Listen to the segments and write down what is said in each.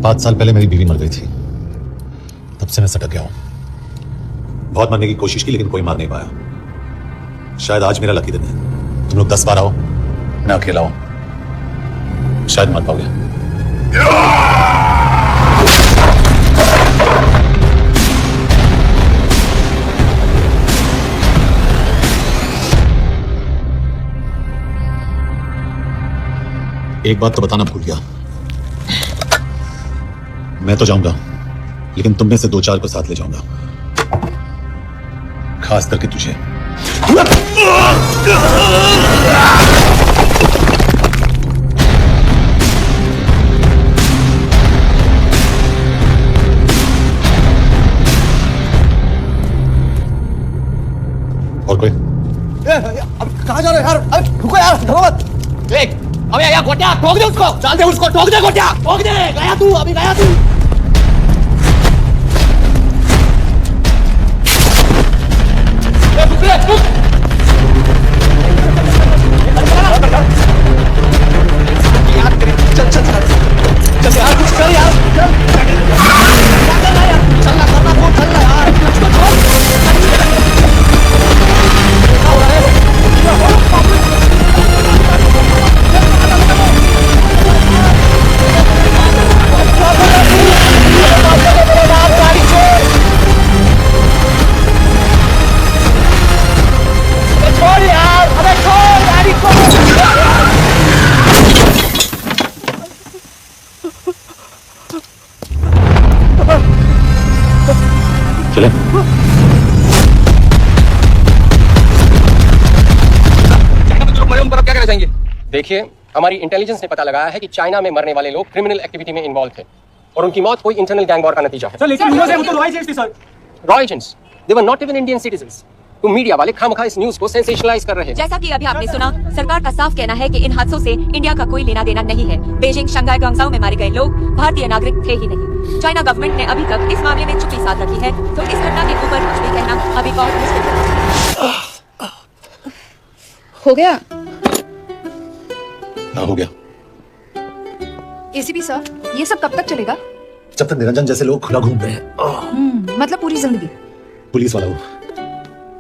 7 साल पहले मेरी बीवी मर गई थी, तब से मैं सटक गया हूं। बहुत मारने की कोशिश की लेकिन कोई मार नहीं पाया। शायद आज मेरा लकी दिन है। तुम लोग 10 बार आओ, मैं अकेला हूं, शायद मार पाओगे। एक बात तो बताना भूल गया, मैं तो जाऊंगा लेकिन तुम में से 2-4 को साथ ले जाऊंगा, खास करके तुझे। और कोई? अब कहाँ जा रहे हो यार? अरे रुको यार, धरो मत। देख, अबे यार गोटिया, ठोक दे उसको, डाल दे उसको, ठोक दे गोटिया, ठोक दे। गया तू, अभी गया तू। चल चल चल यार, कुछ कर यार, चल चलना करना फोन, चलना यार, कुछ तो छोड़ यार, अबे छोड़ गाड़ी को। चले। पर अब क्या कहना चाहेंगे? देखिए, हमारी इंटेलिजेंस ने पता लगाया है कि चाइना में मरने वाले लोग क्रिमिनल एक्टिविटी में इन्वॉल्व थे और उनकी मौत कोई इंटरनल गैंग वॉर का नतीजा है। सर लेकिन वो तो रॉ एजेंट्स थे sir. Raw agents, they were not even Indian citizens. तो मीडिया वाले खामखा इस न्यूज को सेंसेशनलाइज कर रहे हैं। जैसा कि अभी आपने सुना, सरकार का साफ कहना है कि इन हादसों से इंडिया का कोई लेना देना नहीं है। बीजिंग, शंघाई, ग्वांगझाओ में मारे गए लोग भारतीय नागरिक थे ही नहीं। चाइना गवर्नमेंट ने अभी तक इस मामले में चुप्पी साध रखी है, तो इस घटना के ऊपर कुछ भी कहना अभी बहुत मुश्किल है। हो गया? ना हो गया। एसीपी सर, ये सब कब तक चलेगा? जब तक निरंजन जैसे लोग खुला घूम रहे हैं। मतलब पूरी जिंदगी? पुलिस वाला हो,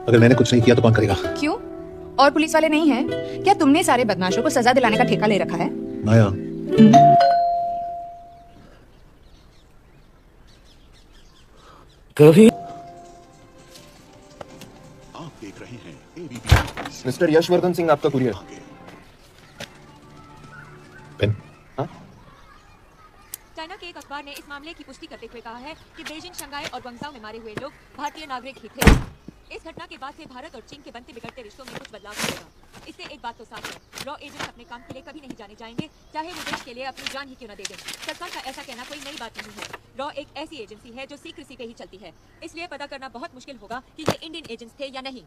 अगर मैंने कुछ नहीं किया तो कौन करेगा? क्यों? और पुलिस वाले नहीं हैं? क्या तुमने सारे बदमाशों को सजा दिलाने का ठेका ले रखा है? माया, कभी आप देख रहे हैं एबीपी। मिस्टर यशवर्धन सिंह, आपका कुरियर। पेन। चाइना के एक अखबार ने इस मामले की पुष्टि करते हुए कहा है कि बीजिंग, शंघाई और ग्वांगझाओ में मारे हुए लोग भारतीय नागरिक ही थे। इस घटना के बाद से भारत और चीन के बनते बिगड़ते रिश्तों में कुछ बदलाव होगा। इससे एक बात तो साफ है, रॉ एजेंट अपने काम के लिए कभी नहीं जाने जाएंगे, चाहे वो देश के लिए अपनी जान ही क्यों न दे दें। सरकार का ऐसा कहना कोई नई बात नहीं है। रॉ एक ऐसी एजेंसी है जो सीक्रेसी पे ही चलती है, इसलिए पता करना बहुत मुश्किल होगा कि ये इंडियन एजेंट्स थे या नहीं।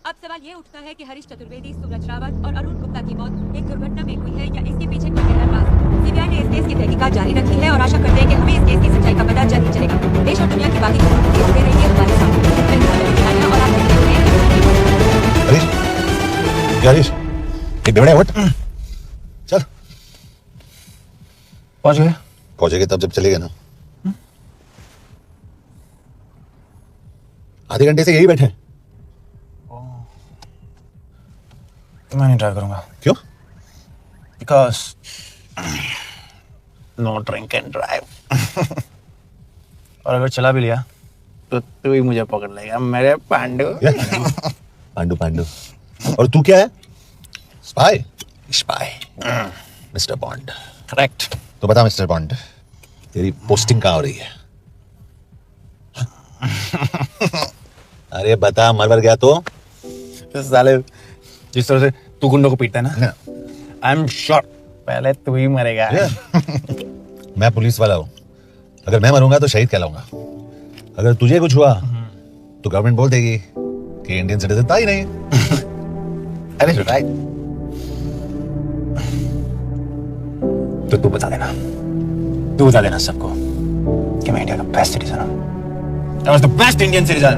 अब सवाल ये उठता है कि हरीश चतुर्वेदी, सूरज रावत और अरुण गुप्ता की मौत एक दुर्घटना में हुई है या इसके पीछे कोई गहरा राज। सीबीआई ने इस केस की तहकीकात जारी रखी है और आशा करते हैं कि हमें इस केस की सच्चाई का पता जल्द ही चलेगा। देश और दुनिया की बाकी खबरों के लिए जुड़े रहिए हमारे साथ। और आप देखते हैं हरीश, क्या हरीश, ये बेवड़े हट, चल। पहुंच गए? पहुंचेगे तब जब चलेगा ना। आधे घंटे से यही बैठे हैं। मैं नहीं ड्राइव करूंगा। क्यों? Because no drink and drive. और अगर चला भी लिया तो तू ही मुझे पकड़ लेगा, मेरे पांडु। पांडु पांडु। और तू क्या है? Spy? Spy. Mister bond. Correct. तो बता मिस्टर बॉन्ड, तेरी पोस्टिंग कहाँ हो रही है? अरे बता, मर गया तो? साले, जिस तरह से तू गुंडों को पीटता है ना, आई एम श्योर पहले तू ही मरेगा। मैं पुलिस वाला हूँ, अगर मैं मरूंगा तो शहीद कहलाऊंगा। अगर तुझे कुछ हुआ तो गवर्नमेंट बोल देगी कि इंडियन सिटीजन था ही नहीं। अरे राइट। तो तू बता देना सबको कि मैं इंडिया का बेस्ट सिटीजन हूँ। I was the best Indian citizen.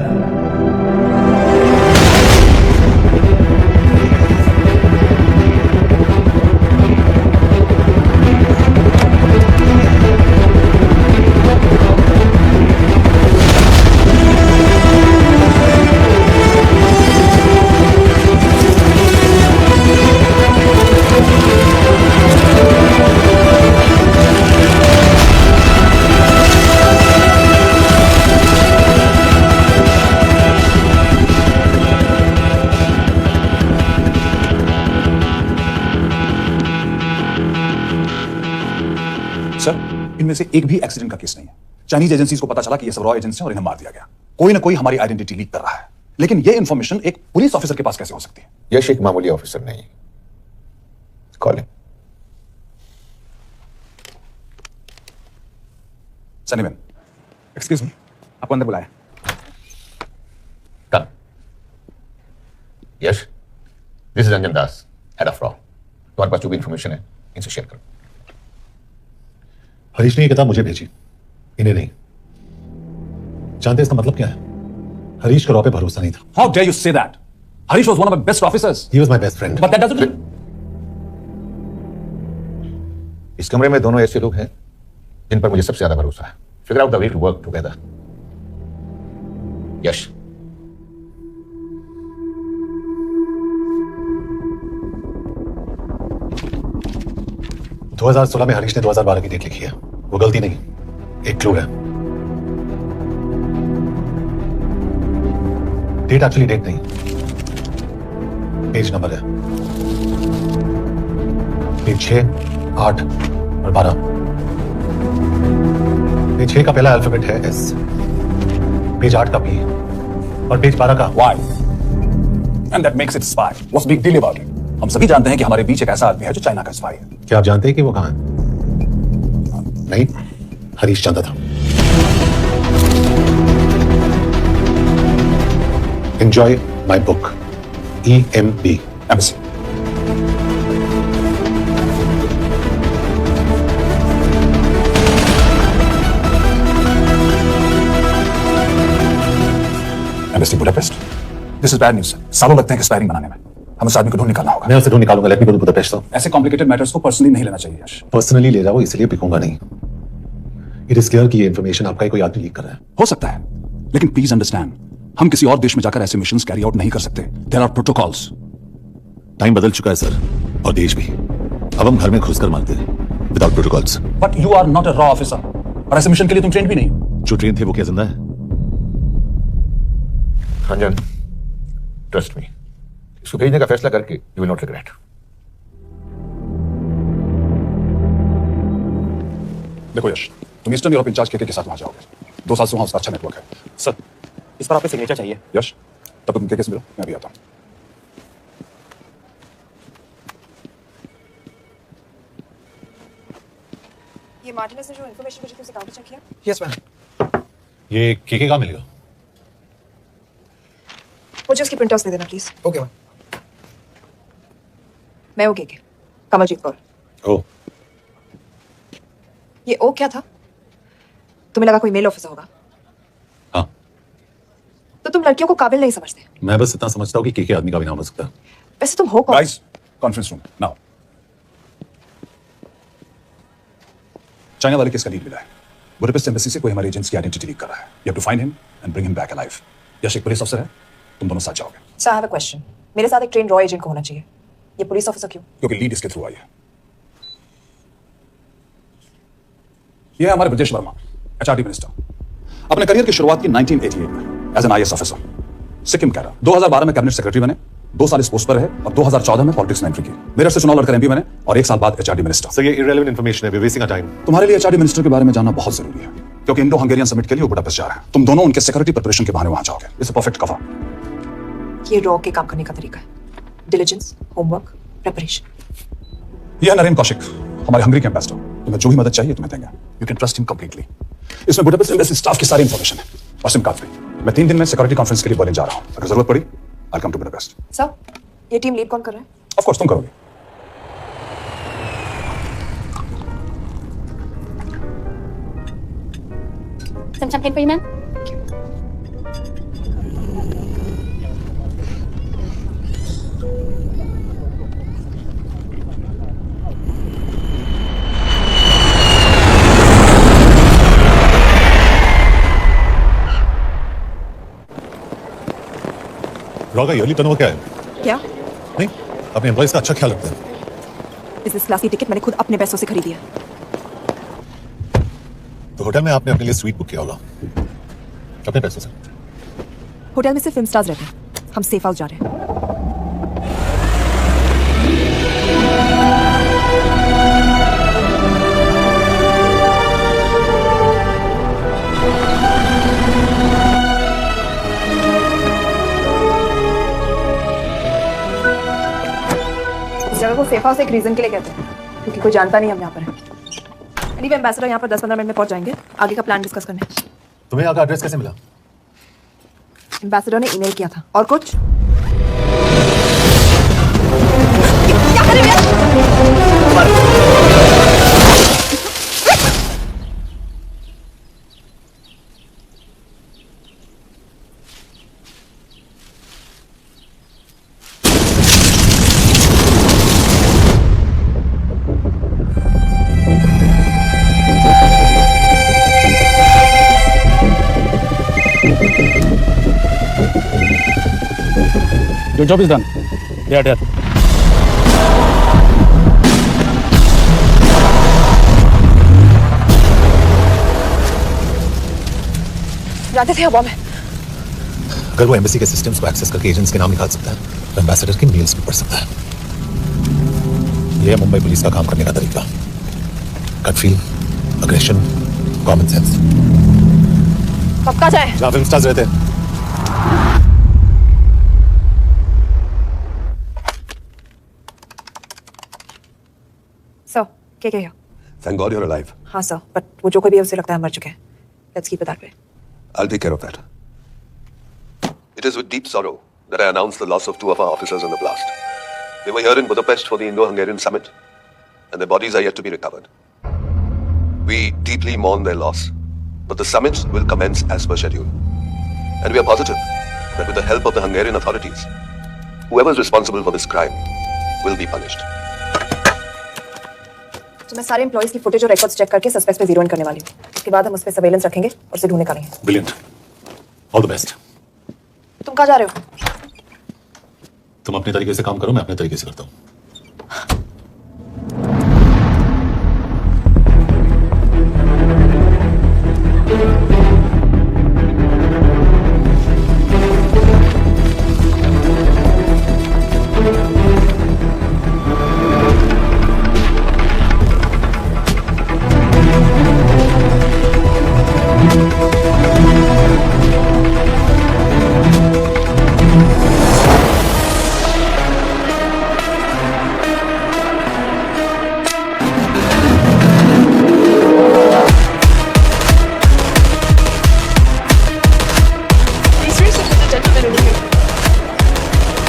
इनमें से एक भी एक्सीडेंट का केस नहीं है। चाइनीज एजेंसीज को पता चला कि ये सब रॉ एजेंट्स हैं और इन्हें मार दिया गया। कोई ना कोई हमारी आइडेंटिटी लीक कर रहा है, लेकिन ये इंफॉर्मेशन एक पुलिस ऑफिसर के पास कैसे हो सकती है? यश एक मामूली ऑफिसर नहीं। कॉलिंग। सनीवन, एक्सक्यूज मी, आपको अंदर बुलाया। Come. Yash, this is Anjan Das, head of रॉ। तुम्हारे पास जो भी इंफॉर्मेशन है इनसे शेयर करो। हरीश ने ये किताब मुझे भेजी, इन्हें नहीं। जानते इसका मतलब क्या है? हरीश का रॉ पे भरोसा नहीं था। How dare you say that? Harish was one of my best officers. He was my best friend. But that doesn't mean... इस कमरे में दोनों ऐसे लोग हैं जिन पर मुझे सबसे ज्यादा भरोसा है। Figure out the way to work together. Yash, दो 2016 में हरीश ने 2012 की डेट लिखी है। वो गलती नहीं, एक क्लू है। डेट एक्चुअली डेट नहीं, पेज नंबर है। पेज 6, 8 और 12। पेज 6 का पहला अल्फाबेट है एस, पेज 8 का पी और पेज 12 का Why? And that makes it spy. What's the big deal about it? हम सभी जानते हैं कि हमारे बीच एक ऐसा आदमी है जो चाइना का स्पाई है। क्या आप जानते हैं कि वो कहां है? नहीं, हरीश जानता था। Enjoy my book, EMB. Embassy. Embassy Budapest. This is bad news. सालों लगते हैं कि स्पायरिंग बनाने में। हमें उस आदमी को ढूंढ निकालना होगा। मैं उसे ढूंढ निकालूंगा। Let me go to Budapest. ऐसे कॉम्प्लिकेटेड मैटर्स को पर्सनली नहीं लेना चाहिए यश। पर्सनली ले जाओ, इसलिए बिकूंगा नहीं। इट इज क्लियर कि ये इंफॉर्मेशन आपका ही कोई आदमी लीक कर रहा है। हो सकता है, लेकिन प्लीज अंडरस्टैंड, हम किसी और देश में जाकर ऐसे मिशंस कैरी आउट नहीं कर सकते। There are protocols. टाइम बदल चुका है सर, और देश भी। अब हम घर में घुसकर मारते हैं without protocols. But you are not a रॉ ऑफिसर, और ऐसे मिशन के लिए तुम ट्रेन भी नहीं हो। जो ट्रेन थे वो क्या जिंदा है? अंजन, ट्रस्ट मी, इसको भेजने का फैसला करके यू विल नॉट रिग्रेट। देखो यश, तुम ईस्टर्न यूरोप इंचार्ज के साथ वहां जाओगे। 2 साल से वहां उसका अच्छा नेटवर्क है। सर, इस पर आपके सिग्नेचर चाहिए। यश, तब तक तुम के से मिलो, मैं भी आता हूं। ये मार्टिनेस ने जो इन्फॉर्मेशन मुझे तुमसे काउंटर चेक किया। Yes ma'am. ये केके का मिलेगा? मुझे उसकी प्रिंटआउट्स दे देना प्लीज। Okay ma'am. मैं ओके के कमलजीत कौर। ओ, ये ओ क्या था? तुम्हें लगा कोई मेल ऑफिसर होगा? हाँ। तो तुम लड़कियों को काबिल नहीं समझते। मैं बस इतना समझता हूँ कि केके आदमी का भी नाम हो सकता है। वैसे तुम हो कौन? Guys, conference room now. China वाले किसका लीड मिला है? बुडापेस्ट एम्बेसी से कोई हमारे एजेंट्स की आइडेंटिटी लीक कर रहा है। You have to find him and bring him back alive. Yash एक पुलिस ऑफिसर है, तुम दोनों साथ जाओगे। Sir, I have a question. मेरे साथ एक ट्रेन रॉ एजेंट को होना चाहिए। ये पुलिस ऑफिसर क्यों? क्योंकि लीड इसके थ्रू आई है। यह है हमारे ब्रजेश वर्मा, एचआरडी मिनिस्टर। अपने करियर की शुरुआत की 1988 में as an IAS officer, Sikkim cadre. 2012 में कैबिनेट सेक्रेटरी बने, 2 साल इस पोस्ट पर रहे और 2014 में पॉलिटिक्स में एंट्री की। मेरठ से चुनाव लड़कर एमपी बने और 1 साल बाद एचआरडी मिनिस्टर। सर, ये इररेलेवेंट इंफॉर्मेशन है, वी वेस्टिंग आवर टाइम। तुम्हारे लिए एचआरडी मिनिस्टर के बारे में जानना बहुत जरूरी है, क्योंकि इंडो हंगेरियन समिट के लिए वो बुडापेस्ट जा रहे हैं। तुम दोनों उनके सिक्योरिटी प्रिपरेशन के बहाने वहां जाओगे। It's a perfect cover. ये रॉ के काम करने का तरीका है। Diligence, homework, preparation. यह है नरेन कौशिक, हमारे हंगरी के एम्बेसडर। तुम्हें जो भी मदद चाहिए तुम्हें देंगे। You can trust him completely. इसमें बुडापेस्ट एम्बेसी स्टाफ की सारी इंफॉर्मेशन है और सिम कार्ड फ्री। मैं 3 दिन में सिक्योरिटी कॉन्फ्रेंस के लिए बर्लिन जा रहा हूं। अगर जरूरत पड़ी आई कम टू बुडापेस्ट। सर, ये टीम लीड कौन कर रहा है? ऑफ कोर्स तुम करोगे। Some champagne for you, ma'am. Raw का ईयरली टर्नओवर क्या है? क्या? नहीं, अपने एम्प्लॉइज का अच्छा ख्याल रखते हैं। बिजनेस क्लास की टिकट मैंने खुद अपने पैसों से खरीदी है। तो होटल में आपने अपने लिए स्वीट बुक किया होगा अपने पैसों से? होटल में सिर्फ फिल्म स्टार्स रहते हैं। हम सेफ हाउस जा रहे हैं। सेफ हाउस एक रीजन के लिए कहते हैं, क्योंकि कोई जानता नहीं हम यहाँ पर हैं। एनीवे एम्बेसडर यहाँ पर 10-15 मिनट में पहुंच जाएंगे आगे का प्लान डिस्कस करने। तुम्हें यहाँ का एड्रेस कैसे मिला? एम्बेसडर ने ईमेल किया था। और कुछ? Your job is done. They are dead. जानते थे यहाँ बॉम्ब है। अगर वो एम्बेसी के सिस्टम्स को एक्सेस करके एजेंट्स के नाम निकाल सकता है तो एम्बेसडर के मेल्स भी पढ़ सकता है। यह है मुंबई पुलिस का काम करने का तरीका। Gut feel, aggression, common sense. कब का जाए? जहाँ फिल्म स्टार्स रहते हैं। सर, क्या here? Thank God you're alive. हाँ सर, बट वो जो कोई भी है उसे लगता है मर चुके हैं। Let's keep it that way. I'll take care of that. It is with deep sorrow that I announce the loss of 2 of our officers in the blast. They were here in Budapest for the Indo-Hungarian summit, and their bodies are yet to be recovered. We deeply mourn their loss, but the summit will commence as per schedule. And we are positive that with the help of the Hungarian authorities, whoever is responsible for this crime will be punished. तो मैं सारे employees की footage और records check करके suspect पे zero in करने वाली हूँ। उसके बाद हम उस पे सर्वेलेंस रखेंगे और उसे ढूंढने का नहीं। Brilliant, all the best. तुम कहाँ जा रहे हो? तुम अपने तरीके से काम करो, मैं अपने तरीके से करता हूँ।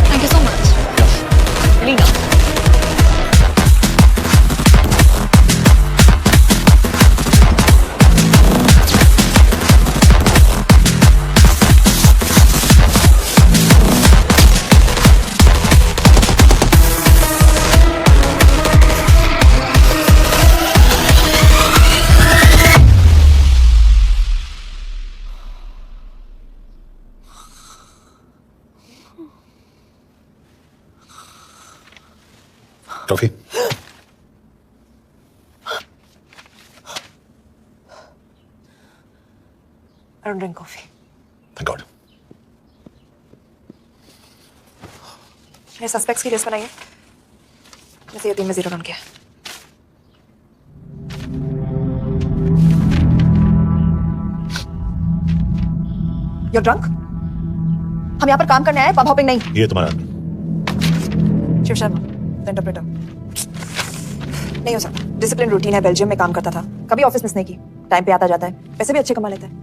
Thank you so much. Lena. Trophy. I don't drink coffee. Thank God. ये सस्पेक्ट्स की लिस्ट बनाइए। जैसे ये 3 में 0 डाउन किया। You're drunk? हम यहाँ पर काम करने आए, पब हॉपिंग नहीं। ये तुम्हारा आदमी। शिव शर्मा, इंटरप्रेटर। नहीं हो सकता। डिसिप्लिन रूटीन है, बेल्जियम में काम करता था, कभी ऑफिस मिस नहीं की, टाइम पे आता जाता है, पैसे भी अच्छे कमा लेता है।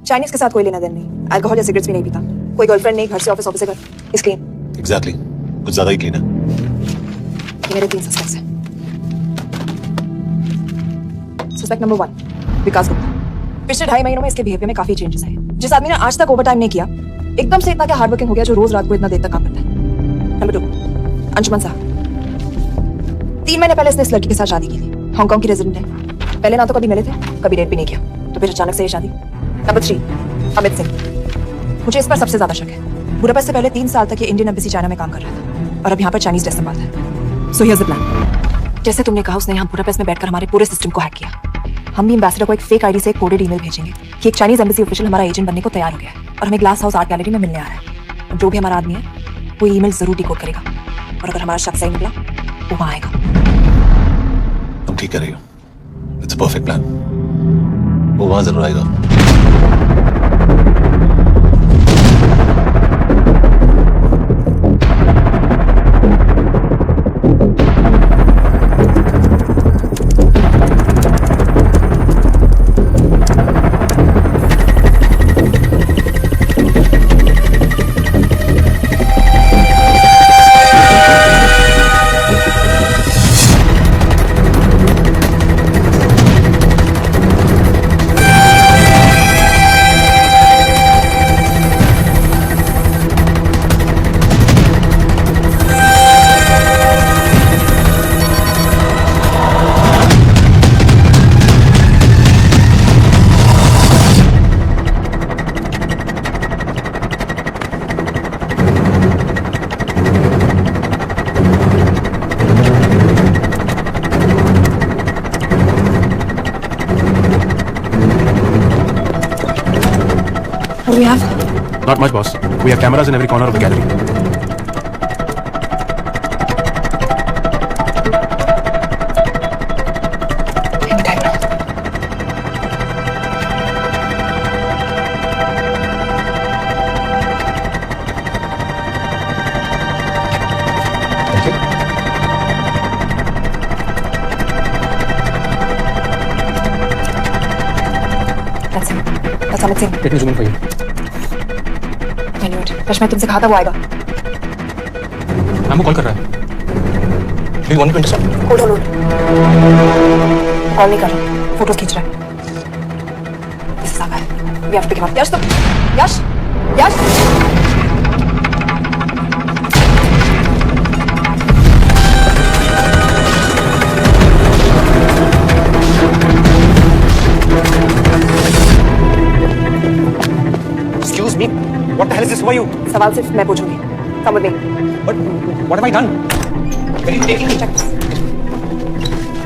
चाइनीज के साथ कोई लेना देना नहीं, अल्कोहल या सिगरेट्स भी नहीं पीता, कोई गर्लफ्रेंड नहीं, घर से ऑफिस, ऑफिस से घर, इज क्लीन। एग्जैक्टली, कुछ ज्यादा ही क्लीन है। ये मेरे 3 सस्पेक्ट्स हैं। सस्पेक्ट नंबर 1, विकास गुप्ता। पिछले 2.5 महीनों में इसके बिहेवियर में काफी चेंजेस आए। जिस आदमी ने आज तक ओवरटाइम नहीं किया, एकदम से इतना क्या हार्ड वर्किंग हो गया जो रोज रात को इतना देर तक काम करता है। नंबर 2, अंशुमन साहब। 3 महीने पहले इसने इस लड़की के साथ शादी की थी, हांगकांग की रेजिडेंट है। पहले ना तो कभी मिले थे, कभी डेट भी नहीं किया, तो फिर अचानक से ये शादी। नंबर 3, अमित सिंह। मुझे इस पर सबसे ज्यादा शक है। बुडापेस्ट से पहले 3 साल तक ये इंडियन एम्बेसी चाइना में काम कर रहा था और अब यहाँ पर चाइनीज ड्रेस संभालता है। So here's the plan. जैसे तुमने कहा, उसने यहाँ बुडापेस्ट में बैठकर हमारे पूरे सिस्टम को हैक किया। हम भी एम्बेसडर को एक फेक आईडी से एक कोडेड ईमेल भेजेंगे कि एक चाइनीज एम्बेसी ऑफिशियल हमारा एजेंट बनने को तैयार हो गया है और हमें ग्लास हाउस आर्ट गैलरी में मिलने आ रहा है। और जो भी हमारा आदमी है वो ईमेल जरूर डिकोड करेगा और अगर हमारा शक सही निकला वो वहां आएगा। तुम ठीक कह रही हो, इट्स अ परफेक्ट प्लान। वो वहां जरूर आएगा। What do we have? Not much, boss. We have cameras in every corner of the gallery. Thank you. That's him. That's Amit Singh. Let me zoom in for you. I knew it. Rush मैं तुमसे कहा था वो आएगा. Ma'am वो call कर रहा है. Do you want me to intercept? Hold. Call नहीं कर रहा. फोटोज खींच रहा है. This is Saga. We have to pick him up. यश तुम. यश. Excuse me. What the hell is this? Who are you? सवाल सिर्फ मैं पूछूंगी. Come with me. What have I done? Where are you taking me?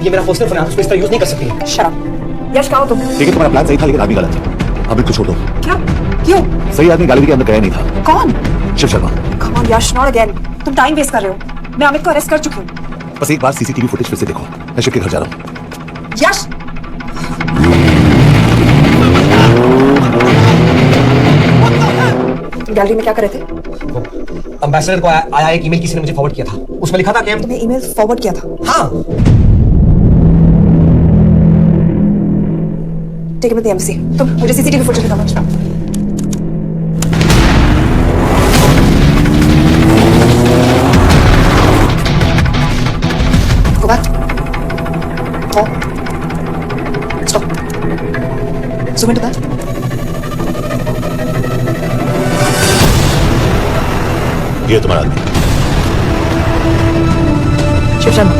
ये मेरा personal phone है, आप उसको इस तरह यूज नहीं कर सकती. Shut up. यश कहाँ हो तुम? देखिए तुम्हारा प्लान सही था लेकिन आदमी गलत था। अमित को छोड़ दो। क्या? क्यों? सही आदमी गैलरी के अंदर गया नहीं था। कौन? Shiv Sharma. Come on Yash, not again. तुम टाइम वेस्ट कर रहे हो. मैं अमित को अरेस्ट कर चुकी हूँ. बस एक बार सीसीटीवी फुटेज फिर से देखो। मैं शिव के घर जा रहा हूँ। यश. तुम गैलरी में क्या कर रहे थे? एम्बेसडर को आया एक ईमेल किसी ने मुझे फॉरवर्ड किया था. उसमें लिखा था कि तुम्हें ईमेल फॉरवर्ड किया था? हाँ. Take him to the embassy. तुम मुझे सीसीटीवी फुटेज दिखाओ. Go back. Paul. Stop. Zoom into that. ये तुम्हारा आदमी। शिव शर्मा.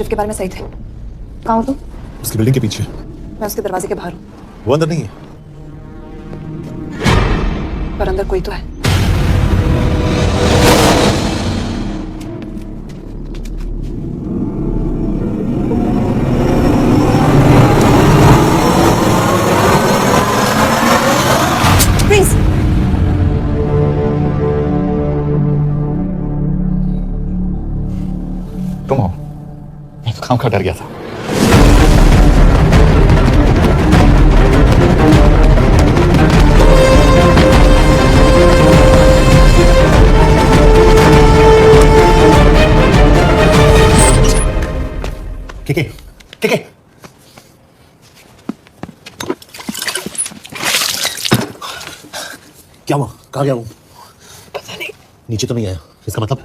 शिव के बारे में सही थे। कहाँ हो तुम? उसकी बिल्डिंग के पीछे। मैं उसके दरवाजे के बाहर हूँ। वो अंदर नहीं है। पर अंदर कोई तो है। प्लीज तुम हो? मैं तो काम का डर गया था। के क्या हुआ? कहाँ गया वो? पता नहीं। नीचे तो नहीं आया, इसका मतलब?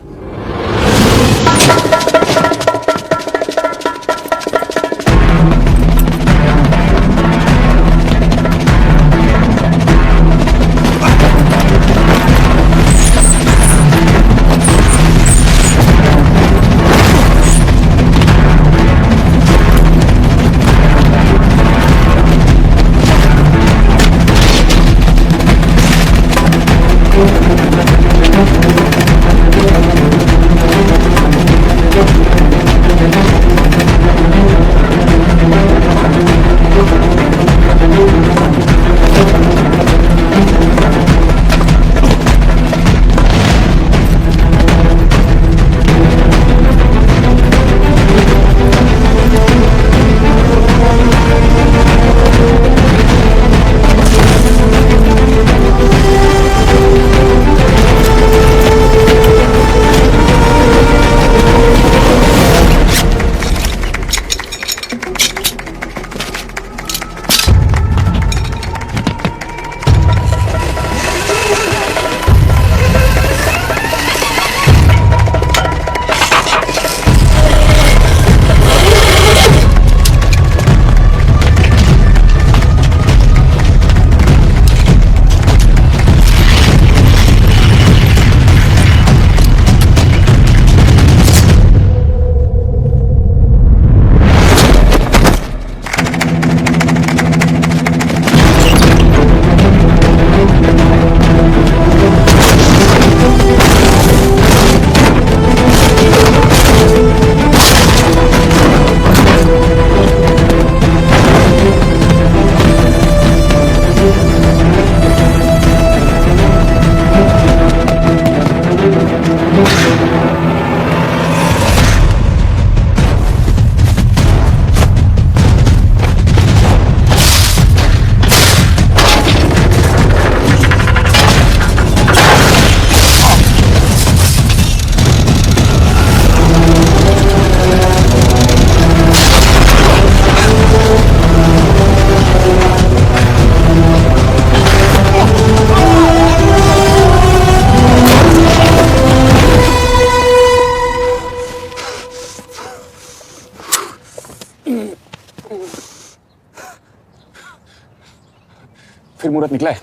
फिर मुहूर्त निकला है।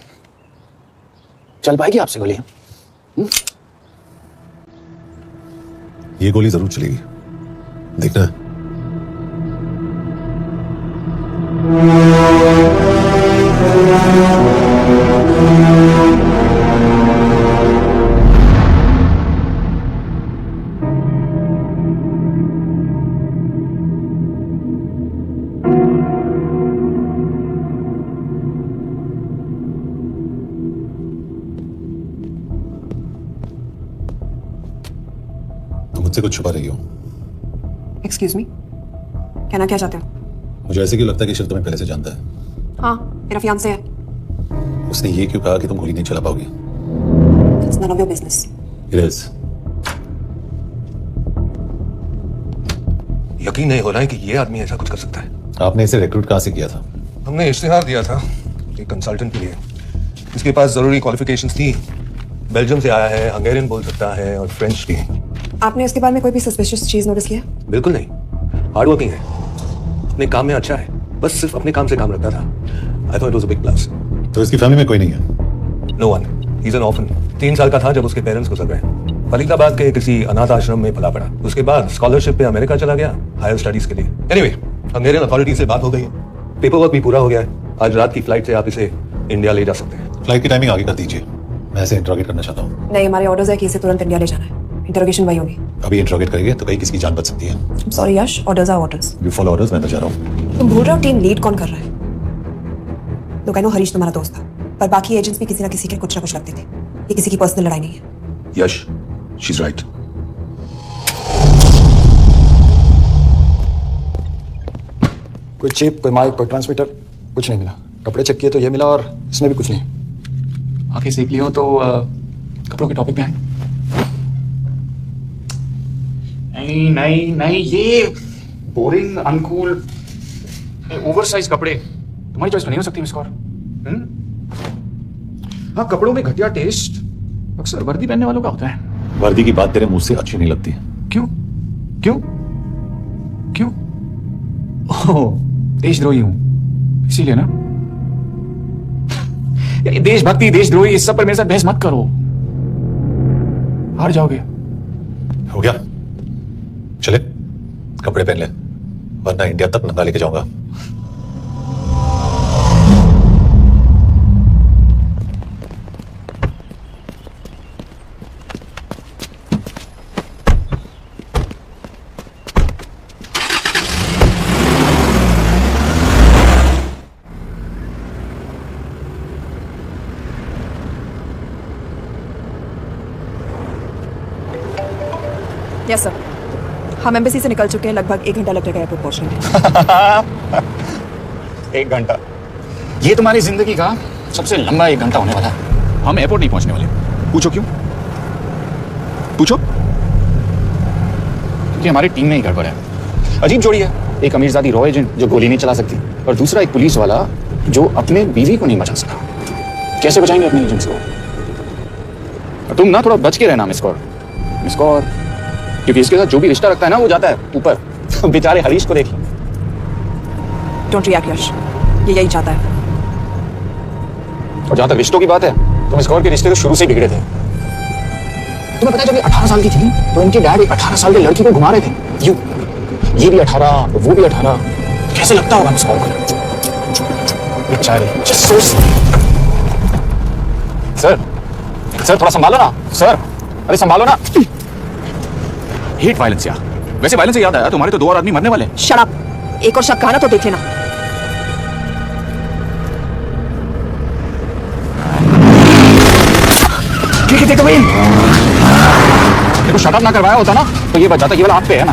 चल पाएगी आपसे गोली? ये गोली जरूर चलेगी, देखना। मुझसे कुछ छुपा रही हो? एक्सक्यूज मी, कहना क्या चाहते हो? मुझे ऐसे क्यों लगता है कि शिव तुम्हें पहले से जानता है? हाँ, मेरा फियांसे है। उसने ये क्यों कहा कि तुम गोली नहीं चला पाओगी? It's none of your business. It is. यकीन नहीं हो रहा है कि ये आदमी ऐसा कुछ कर सकता है। आपने इसे रिक्रूट कहाँ से किया था? हमने इश्तिहार दिया था एक कंसल्टेंट के लिए। इसके पास जरूरी क्वालिफिकेशंस थी। बेल्जियम से आया है, हंगेरियन बोल सकता है और फ्रेंच भी। आपने इसके बारे में कोई भी सस्पिशियस चीज नोटिस किया? बिल्कुल नहीं, हार्ड वर्किंग है, अपने काम में अच्छा है, बस सिर्फ अपने काम से काम रखता था। I thought it was a big plus. तो इसकी फैमिली में कोई नहीं है? No one, he is an orphan. 3 साल का था जब उसके पेरेंट्स गुजर गए। फरीदाबाद के किसी अनाथ आश्रम में पला पड़ा, उसके बाद स्कॉलरशिप पे अमेरिका चला गया हायर स्टडीज के लिए। एनीवे, हंगेरियन अथॉरिटी से बात हो गई है, पेपर वर्क भी पूरा हो गया है। आज रात की फ्लाइट से आप इसे इंडिया ले जा सकते हैं। फ्लाइट की टाइमिंग आगे कर दीजिए, मैं इसे इंट्रोगेट करना चाहता हूँ। नहीं, हमारे ऑर्डर्स है कि इसे तुरंत इंडिया ले जाना है। इंटरोगेशन वही होगी। अभी इंट्रोगेट करेंगे तो कहीं किसी की जान बच सकती है। Sorry Yash, orders are orders. You follow orders, मैं तो जा रहा हूँ। तुम भूल रहे हो टीम लीड कौन कर रहा है? लोग आई नो हरीश तुम्हारा दोस्त था, पर बाकी एजेंट्स भी किसी ना किसी के कुछ ना कुछ लगते थे। ये किसी की पर्सनल लड़ाई नहीं है। यश, शी इज राइट। कोई चिप, कोई माइक, कोई ट्रांसमीटर, कुछ नहीं मिला। कपड़े चेक किए तो ये मिला, और इसमें भी कुछ नहीं। आंखें सेक ली हो तो कपड़ों के टॉपिक पे आए। नहीं नहीं नहीं, ये बोरिंग, अनकूल, ओवरसाइज कपड़े तुम्हारी चॉइस नहीं हो सकती मिस कौर। हाँ, कपड़ों में घटिया टेस्ट अक्सर वर्दी पहनने वालों का होता है। वर्दी की बात तेरे मुंह से अच्छी नहीं लगती। क्यों क्यों क्यों? ओह, देशद्रोही हूं इसीलिए ना। ये देशभक्ति, देशद्रोही, इस सब पर मेरे साथ बहस मत करो, हार जाओगे। हो गया, चले कपड़े पहन ले, वरना इंडिया तक नंगा लेके जाऊंगा। यस सर, हम एम्बेसी से निकल चुके हैं। लगभग 1 घंटा लगेगा एयरपोर्ट पहुंचने में। 1 घंटा? ये तुम्हारी जिंदगी का सबसे लंबा 1 घंटा होने वाला है। हम एयरपोर्ट नहीं पहुंचने वाले। पूछो क्यों? पूछो। क्योंकि हमारी टीम में ही गड़बड़ है। अजीब जोड़ी है, एक अमीरजादी रॉ एजेंट जो गोली नहीं चला सकती, और दूसरा एक पुलिस वाला जो अपने बीवी को नहीं बचा सका। कैसे बचाएंगे अपने एजेंट्स को? तुम ना थोड़ा बच के रहना मिस कौर, मिस कौर, क्योंकि इसके साथ जो भी रिश्ता रखता है ना वो जाता है ऊपर। बेचारे हरीश को देखिए। डोंट रिएक्ट यश, ये यही चाहता है। और जहां तक रिश्तों की बात है, तो मिस कौर के रिश्ते तो शुरू से बिगड़े थे। तुम्हें पता है जब ये 18 साल की थी तो इनके डैड एक 18 साल के लड़की को घुमा रहे थे। ये भी 18, वो भी 18। कैसे लगता होगा मिस कौर को? बेचारे। सर थोड़ा संभालो ना सर, अरे संभालो ना। हेट वायलेंस यार। वैसे वायलेंस से याद आया, तुम्हारे तो 2 और आदमी मरने वाले। शट अप, एक और शब्द कहा ना तो देख लेना। देखो शट अप ना करवाया होता ना तो ये बच जाता। ये वाला आप पे है ना।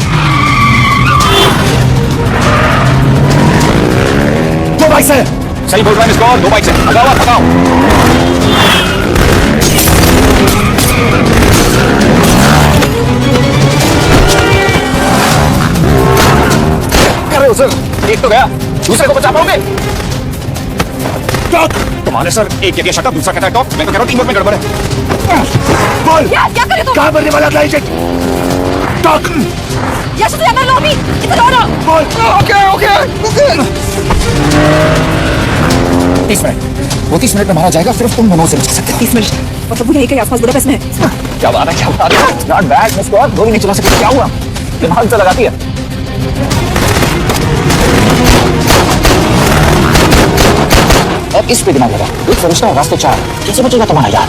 2 बाइक से। सही बोल रहा है मिस कौर, 2 बाइक से। भगाओ भगाओ। सर, एक तो गया, दूसरे को बचा पाओगे? तुम्हारे सर एक कहती है शट अप, दूसरा कहता है टॉप। मैं तो कह रहा हूँ टीम वर्क में गड़बड़ है। बोल क्या करे तुम? कहाँ मरने वाला था एजेंट? टॉक। यश से अंदर लॉबी, इधर आओ। बोल। Okay okay okay. 30 मिनट। वो 30 मिनट में मारा जाएगा, सिर्फ तुम दोनों से बचा सकते हो। 30 मिनट मतलब वो यहीं के आसपास बुडापेस्ट में है। क्या बात है, क्या बात है। नॉट बैड मिस कौर, गोली नहीं चला सकती। क्या हुआ? दिमाग से लगाती है। अब इस पे दिमाग लगा। एक फरिश्ता और रास्ते 4। कैसे बचेगा तुम्हारा यार?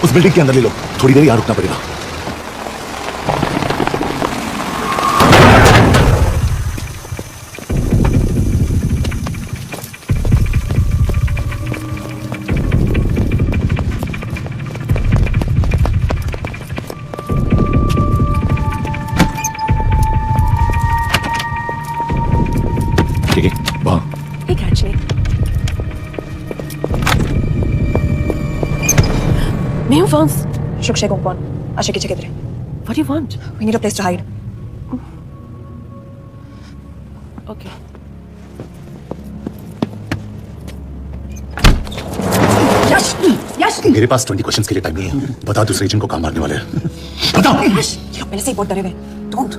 उस बिल्डिंग के अंदर ले लो, थोड़ी देर यहाँ रुकना पड़ेगा। ठीक है, वहाँ Hey, Kanchi. मैं हूँ Vance. Shukshay Gongpon. Asha की जगह किधर है? What do you want? We need a place to hide. Okay. Yash! Yash! मेरे पास 20 क्वेश्चंस के लिए टाइम नहीं है। बता दूसरे एजेंट को कहाँ मारने वाले हैं। बता। Yash! ये लोग पहले से ही बहुत डरे हुए हैं. Don't.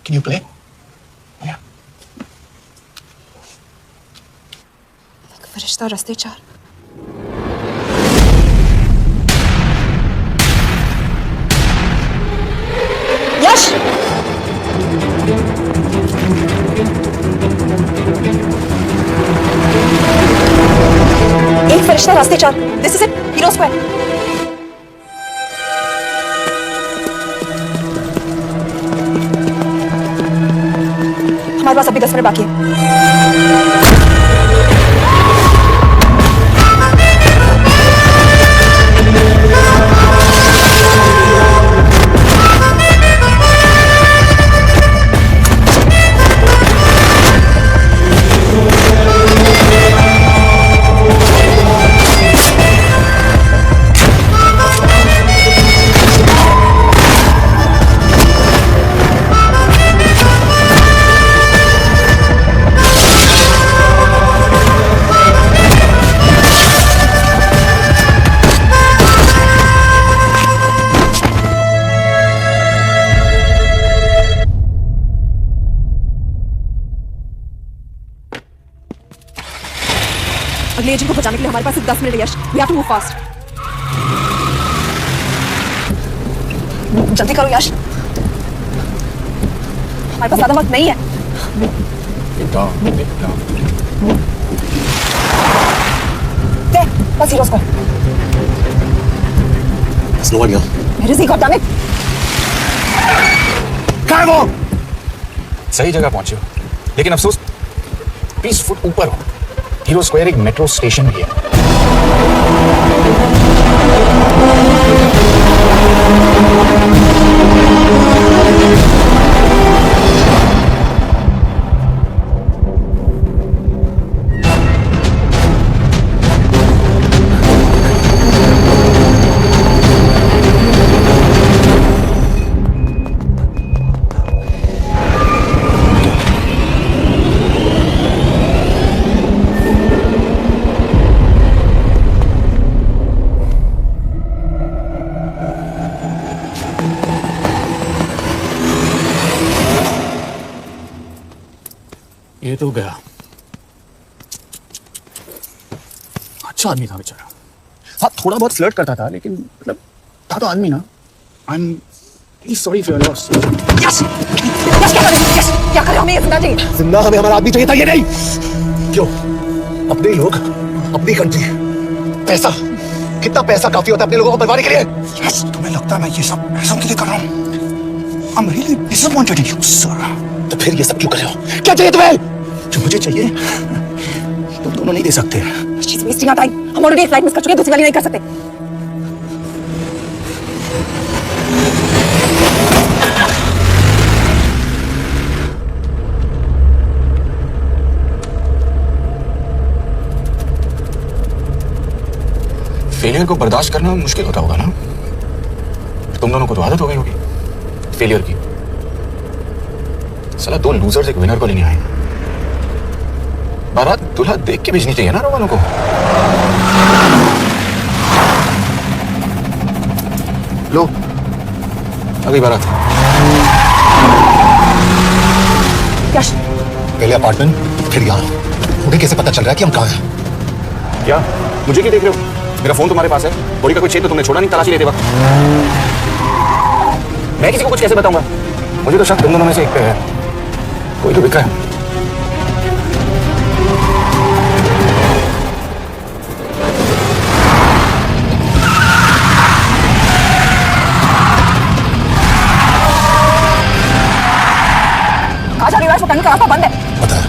Can you play? Yeah. एक फरिश्ता रास्ते चार. Yash! एक फरिश्ता रास्ते चार. This is it. Hero Square. हमारे पास अभी 10 मिनट बाकी है. अगले एजेंट को बचाने के लिए हमारे पास सिर्फ 10 मिनट है यश. We have to move fast. जल्दी करो यश. हमारे पास ज्यादा वक्त नहीं है. देख, बस हीरोज को. There's no one here. Where is he? God damn it! कहाँ है वो? सही जगह पहुंचे हो, लेकिन अफसोस 20 फुट ऊपर हो। हीरो स्क्वायर एक मेट्रो स्टेशन भी है। ये तो गया। अच्छा आदमी था बेचारा। हाँ, थोड़ा बहुत फ्लर्ट करता था, लेकिन मतलब था तो आदमी ना। I am very sorry for your loss. Yes, क्या कर रहे हो? हमें जिंदा चाहिए। जिंदा हमें हमारा आदमी चाहिए था, ये नहीं। क्यों? अपने ही लोग, अपनी कंट्री, पैसा। कितना पैसा काफी होता है अपने लोगों को बर्बादी के लिए? यस, तुम्हें लगता है मैं ये सब ऐसा के लिए कर रहा हूँ? आई am really disappointed in you sir. तो फिर ये सब क्यों कर रहे हो? क्या चाहिए तुम्हें? जो मुझे चाहिए तुम दोनों नहीं दे सकते। She's wasting our time. हम ऑलरेडी एक फ्लाइट मिस कर चुके हैं, दूसरी वाली नहीं कर सकते। फेलियर को बर्दाश्त करना मुश्किल होता होगा ना? तुम दोनों को तो आदत हो गई होगी फेलियर की। साला दो लूजर्स एक विनर को लेने आए। बारात दूल्हा देख के भेजनी चाहिए ना रोमानों को। लो अगली बारात। यश, पहले अपार्टमेंट, फिर यहाँ। उन्हें कैसे पता चल रहा है कि हम कहाँ हैं? क्या मुझे क्यों देख रहे हो? मेरा फोन तुम्हारे पास है, बॉडी का कोई क्षेत्र तुमने छोड़ा नहीं तलाशी लेते वक्त। मैं किसी को कुछ कैसे बताऊंगा? मुझे तो शक तुम दोनों में से एक पे है, कोई तो बिका है। कहाँ जा रही हो? वो टनल का रास्ता बंद है। पता है।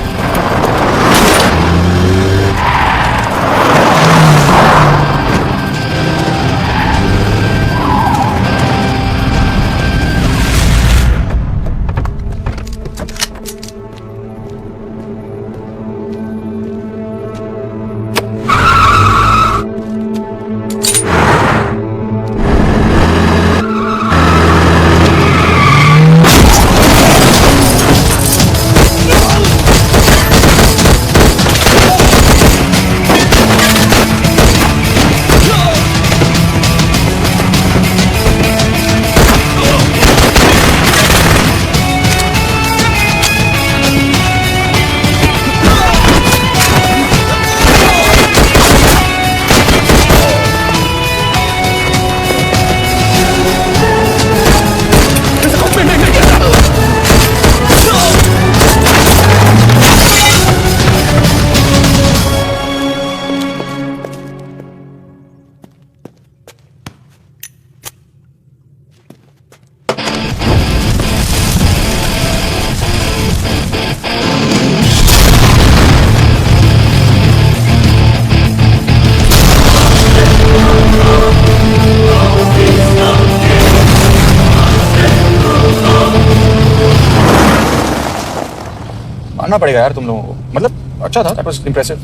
मानना पड़ेगा यार तुम लोगों को, मतलब अच्छा था, दैट वाज इंप्रेसिव।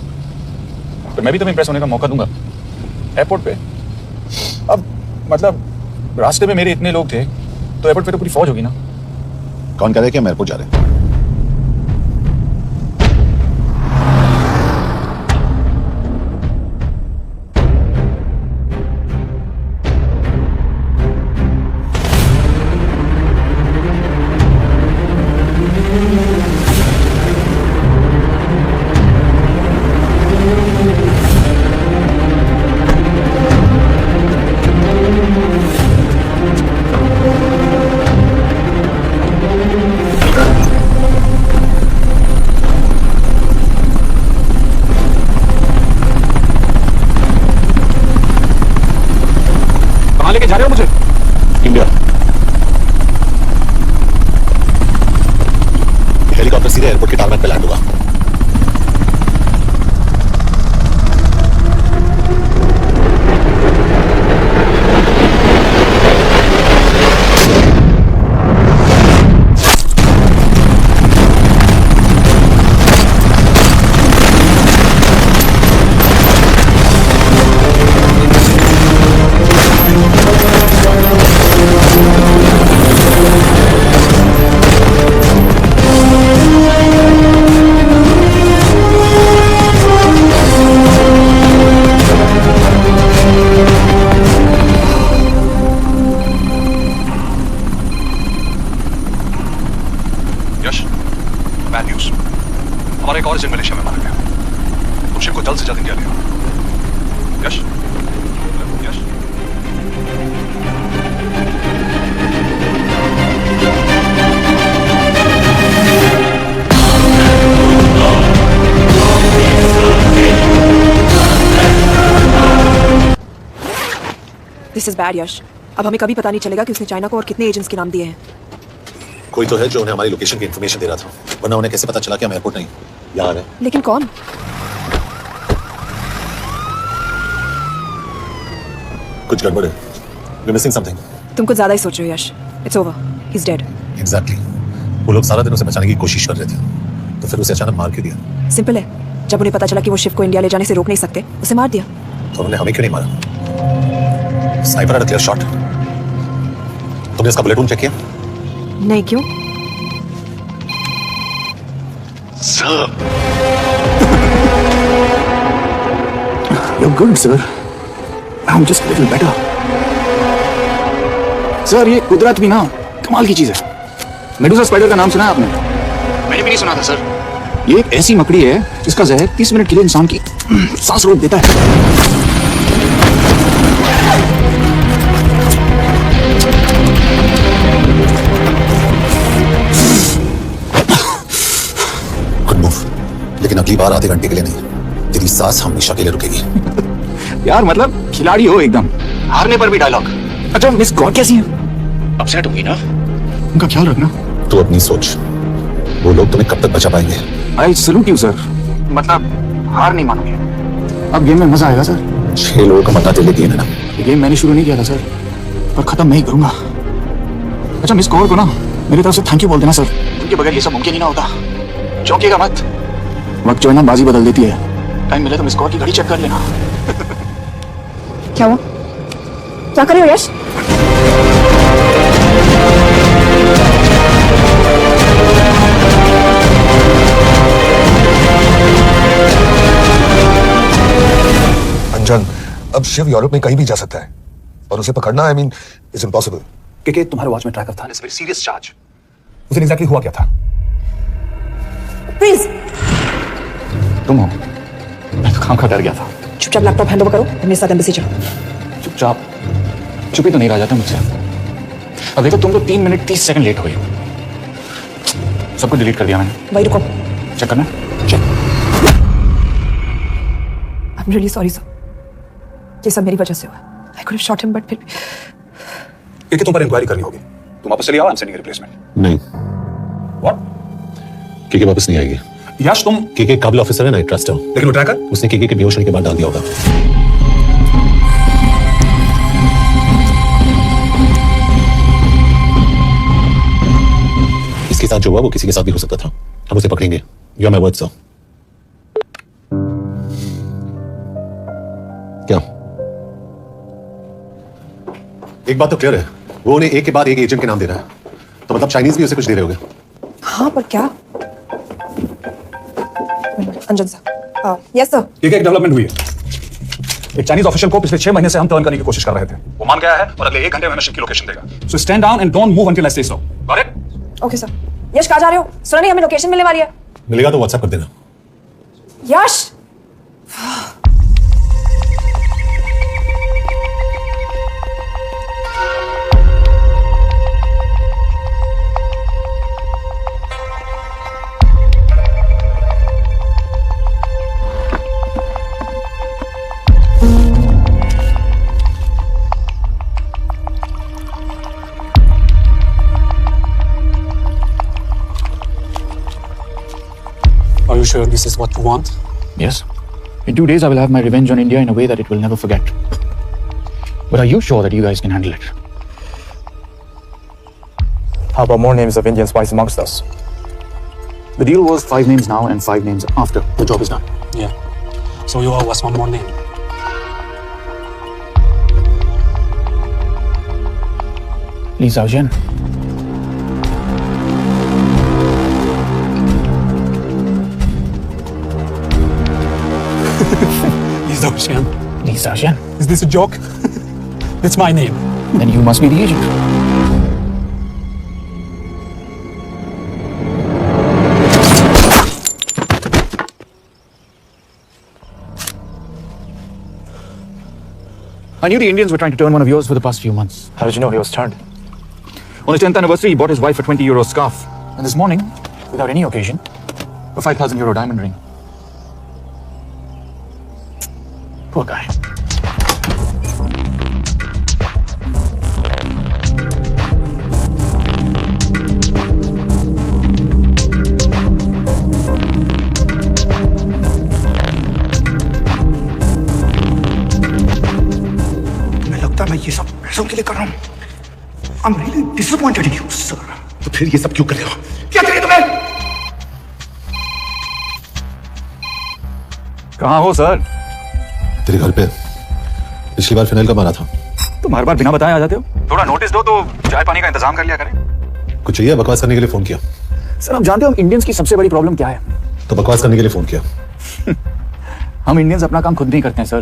तो मैं भी तुम्हें इंप्रेस होने का मौका दूंगा एयरपोर्ट पे। अब मतलब रास्ते में मेरे इतने लोग थे तो एयरपोर्ट पे तो पूरी फौज होगी ना। कौन कह रहा है कि हम एयरपोर्ट जा रहे हैं? कहाँ लेके जा रहे हो मुझे? इंडिया। हेलीकॉप्टर सीधे एयरपोर्ट के टारमेक पे लैंड होगा। यश, बैड न्यूज। हमारा एक और एजेंट मलेशिया में मारा गया। तुम शिप को जल्द से जल्द इंडिया ले आओ। यश, यश। दिस इज बैड यश। अब हमें कभी पता नहीं चलेगा कि उसने चाइना को और कितने एजेंट्स के नाम दिए हैं। कोई तो है जो उन्हें हमारी लोकेशन की इंफॉर्मेशन दे रहा था, वरना उन्हें कैसे पता चला कि हम एयरपोर्ट नहीं यहाँ है? लेकिन कौन? कुछ गड़बड़ है। We're missing something. तुम कुछ ज्यादा ही सोच रहे हो Yash. It's over, he is dead. Exactly. वो लोग सारा दिन उसे बचाने की कोशिश कर रहे थे, तो फिर उसे अचानक मार के दिया। सिंपल है, जब उन्हें पता चला कि वो शिव को इंडिया ले जाने से रोक नहीं सकते, उसे मार दिया। तो उन्होंने हमें क्यों नहीं मारा? Sniper had a clear shot. तुमने इसका बुलेट वूंड चेक किया? नहीं, क्यों? You're good, sir. I'm just a little better. Sir ये कुदरत भी ना कमाल की चीज है। मेडुसा स्पाइडर का नाम सुना है आपने? मैंने भी नहीं सुना था सर। ये एक ऐसी मकड़ी है जिसका जहर 30 मिनट के लिए इंसान की सांस रोक देता है। गुड मूव, लेकिन अगली बार आधे घंटे के लिए नहीं, तेरी सांस हमेशा के लिए रुकेगी। यार मतलब खिलाड़ी हो एकदम, हारने पर भी डायलॉग। अच्छा मिस गौर कैसी है? अपसेट होगी ना, उनका ख्याल रखना। तू अपनी सोच, वो लोग तुम्हें कब तक बचा पाएंगे? आई सैल्यूट यू सर, मतलब हार नहीं मानोगे। अब गेम में मजा आएगा सर। 6 लोगों का मता दे दिया ना। ये गेम मैंने शुरू नहीं किया था सर, और खत्म मैं ही करूंगा। अच्छा मिस कौर को ना मेरी तरफ से थैंक यू बोल देना सर, उनके बगैर ये सब मुमकिन ही ना होता। चौंकिएगा मत, वक्त जो है ना बाजी बदल देती है। टाइम मिले तो मिस कौर की घड़ी चेक कर लेना। क्या हुआ? क्या कर रहे हो यश? अंजन, अब शिव यूरोप में कहीं भी जा सकता है और उसे पकड़ना आई मीन इज इम्पॉसिबल। के तुम्हारे वॉच में ट्रैकर था, इट्स वेरी सीरियस चार्ज। उसे एग्जैक्टली हुआ क्या था? प्लीज तुम हो? मैं तो काम का डर गया था। चुपचाप लैपटॉप हैंड ओवर करो, मेरे साथ एम्बेसी चलो। चुपचाप चुप ही तो नहीं रहा जाता मुझसे। अब देखो तुम तो 3 मिनट 30 सेकंड लेट हो गई। सबको डिलीट कर दिया मैंने। वही रुको, चेक करना। Check. I am really sorry sir, ये सब मेरी वजह से हुआ। I could have shot him but फिर कि तुम पर इंक्वायरी करनी होगी। तुम वापस चले आओ, आई एम सेंडिंग रिप्लेसमेंट। नहीं, व्हाट? केके वापस नहीं आएगी। यश तुम केके काबिल ऑफिसर है ना, ट्रस्ट है। लेकिन वो ट्रैकर उसने केके के बेहोश होने के बाद डाल दिया होगा। इसके साथ जो हुआ वो किसी के साथ भी हो सकता था। हम उसे पकड़ेंगे। You are my word sir. क्या? एक बात तो क्लियर है, वो उन्हें एक के बाद एक एजेंट के नाम दे रहा है, तो मतलब चाइनीज भी उसे कुछ दे रहे होंगे। हाँ पर क्या? अंजन सर, यस सर। ये एक डेवलपमेंट हुई है। एक चाइनीज ऑफिशियल को पिछले 6 महीने से हम टर्न करने की कोशिश कर रहे थे। वो मान गया है और अगले 1 घंटे में हमें शिप की लोकेशन देगा। So stand down and don't move until I say so. Got it? Okay sir. Yash कहाँ जा रहे हो? सुना नहीं हमें लोकेशन मिलने वाली है। मिलेगा तो व्हाट्सएप कर देना। यश Are you sure this is what you want? Yes. In 2 days, I will have my revenge on India in a way that it will never forget. But are you sure that you guys can handle it? How about more names of Indian spies amongst us? The deal was 5 names now and 5 names after the job is done. Yeah. So you owe us one more name. Li Xiaoxian. Li Xiaoxian. Li Xiaoxian. Is this a joke? It's my name. Then you must be the agent. I knew the Indians were trying to turn one of yours for the past few months. How did you know he was turned? On his 10th anniversary, he bought his wife a 20 euro scarf. And this morning, without any occasion, a 5,000 euro diamond ring. Poor guy. मैं ये सब पैसों के लिए कर रहा हूँ। I'm really disappointed in you, sir. तो फिर ये सब क्यों कर रहे हो? क्या चाहिए तुम्हें? कहाँ हो सर? तेरे घर पे। पिछली बार फिनाइल कब मारा था? तुम हर बार बिना बताए आ जाते हो। थोड़ा नोटिस दो तो चाय पानी का इंतजाम कर लिया करें। कुछ चाहिए? बकवास करने के लिए फोन किया। सर आप जानते हो इंडियंस की सबसे बड़ी प्रॉब्लम क्या है? तो बकवास करने के लिए फोन किया। हम इंडियंस अपना काम खुद नहीं करते हैं सर,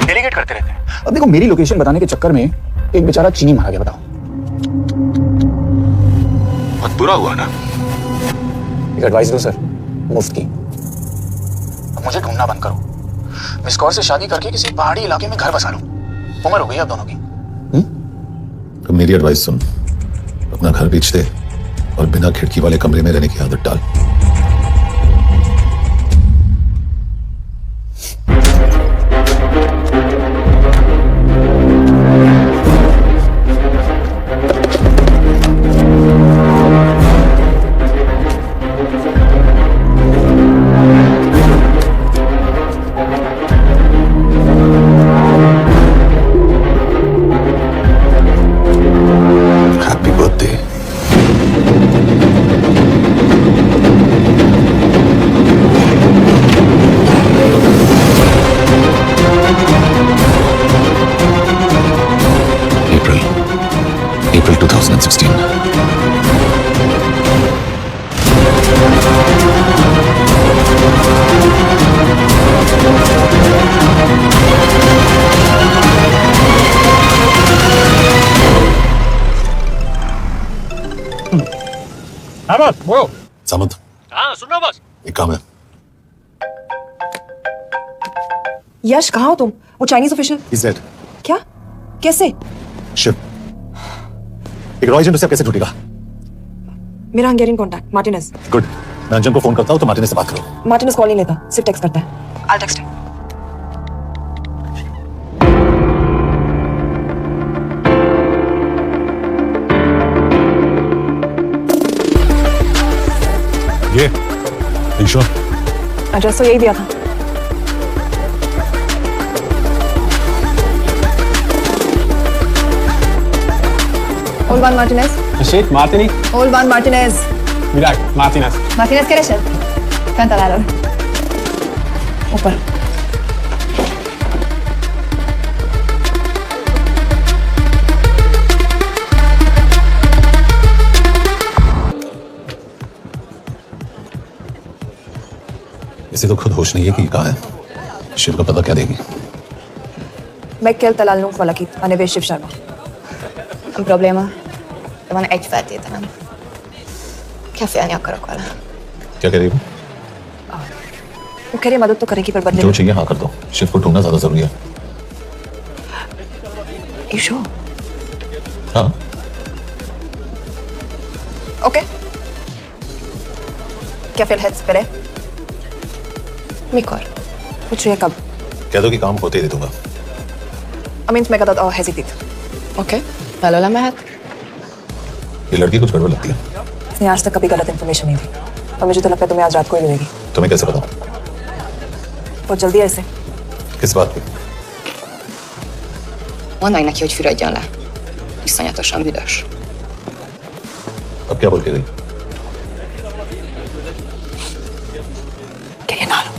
डेलीगेट करते रहते हैं। अब देखो मेरी लोकेशन बताने के चक्कर में एक बेचारा चीनी मारा गया, बताओ। बुरा हुआ ना? एक एडवाइस दो सर, मुफ्त की। अब मुझे ढूंढना बंद करो। मिस कौर से शादी करके किसी पहाड़ी इलाके में घर बसा लो। उम्र हो गई अब दोनों की। तो मेरी एडवाइस सुन, अपना घर बेच दे और बिना खिड़की वाले कमरे में रहने की आदत डाल। Happy birthday. April 2016. वो सामंत, हाँ सुन रहा बस। एक काम है। यश कहाँ हो तुम? वो चाइनीज ऑफिशियल He's dead. क्या? कैसे? शिव, एक रॉ एजेंट उसे अब कैसे ढूंढेगा? मेरा हंगेरियन कॉन्टैक्ट मार्टिनेज। गुड, मैं अंजन को फोन करता हूँ तो मार्टिनेज से बात करो। मार्टिनेज कॉल नहीं लेता, सिर्फ टेक्स्ट करता है। I'll text him. ये इंश्योर एड्रेस तो यही दिया था। Olvan Martinez. Shit, Martini. Olvan Martinez. Virak, Martinez. Martinez keresel? Fenntalálod. ऊपर। इसे तो खुद होश नहीं है कि कहाँ है। शिव का पता क्या देगी? Meg kell találnunk valakit, a neve Shiv Sharma. Nem probléma. De van egy feltételem. Kefélni akarok vele. क्या कह रही हो? वो कह रही है मदद तो करेगी पर बदले जो चाहिए हाँ कर दो। शिव को ढूंढना ज्यादा जरूरी है। You sure? हाँ, Okay. Kefélhetsz vele? Mikor? Hogy csinálják ab? कह दो कि काम होते ही दे दूंगा। Amint megadod a hezitit. Oké. Belőle mehet? ये लड़की कुछ गड़बड़ लगती है। इसने आज तक कभी गलत इन्फॉर्मेशन नहीं दी और मुझे तो लगता है तुम्हें आज रात को ही मिलेगी। तुम्हें कैसे पता? बहुत जल्दी है इसे। किस बात पे? Mondd meg neki, hogy fürödjön le. Iszonyatosan büdös. अब क्या बोल के गई? Kérjen nálam.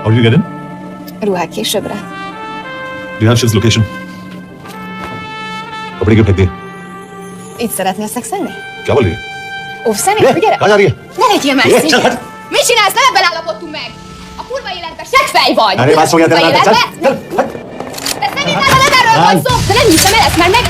How did you get in? Ruhák későbbre. Do you have Shiv's location? कपड़े क्यों फेंक दिए? Itt szeretnél szexelni? क्या बोल रही है? Óvszemét, ये, gyere! कहाँ जा रही है? Ne legyél már ये, szín! चल हट! Mit csinálsz? Nem ebben állapodtunk meg! A kurva életben seggfej vagy! अरे बात हो गया तेरा Kurva नाटक, चल, életben? चल, हट! De szerintem nem erről van szó! De nem hiszem el ezt, mert meg...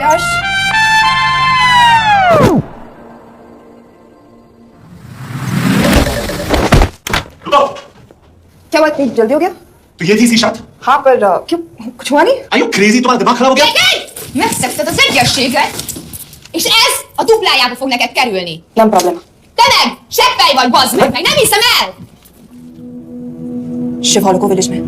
यश! क्या बात नहीं जल्दी हो गया? तो ये थी सी शर्त? हाँ पर क्यों कुछ हुआ नहीं? Are you crazy? तुम्हारा दिमाग खराब हो गया? Megszegted az egyességet, és ez a duplájába fog neked kerülni. Nem probléma. Te meg! Seggfej vagy, bazd meg! Nem hiszem el! Shiv hall को विलेज में।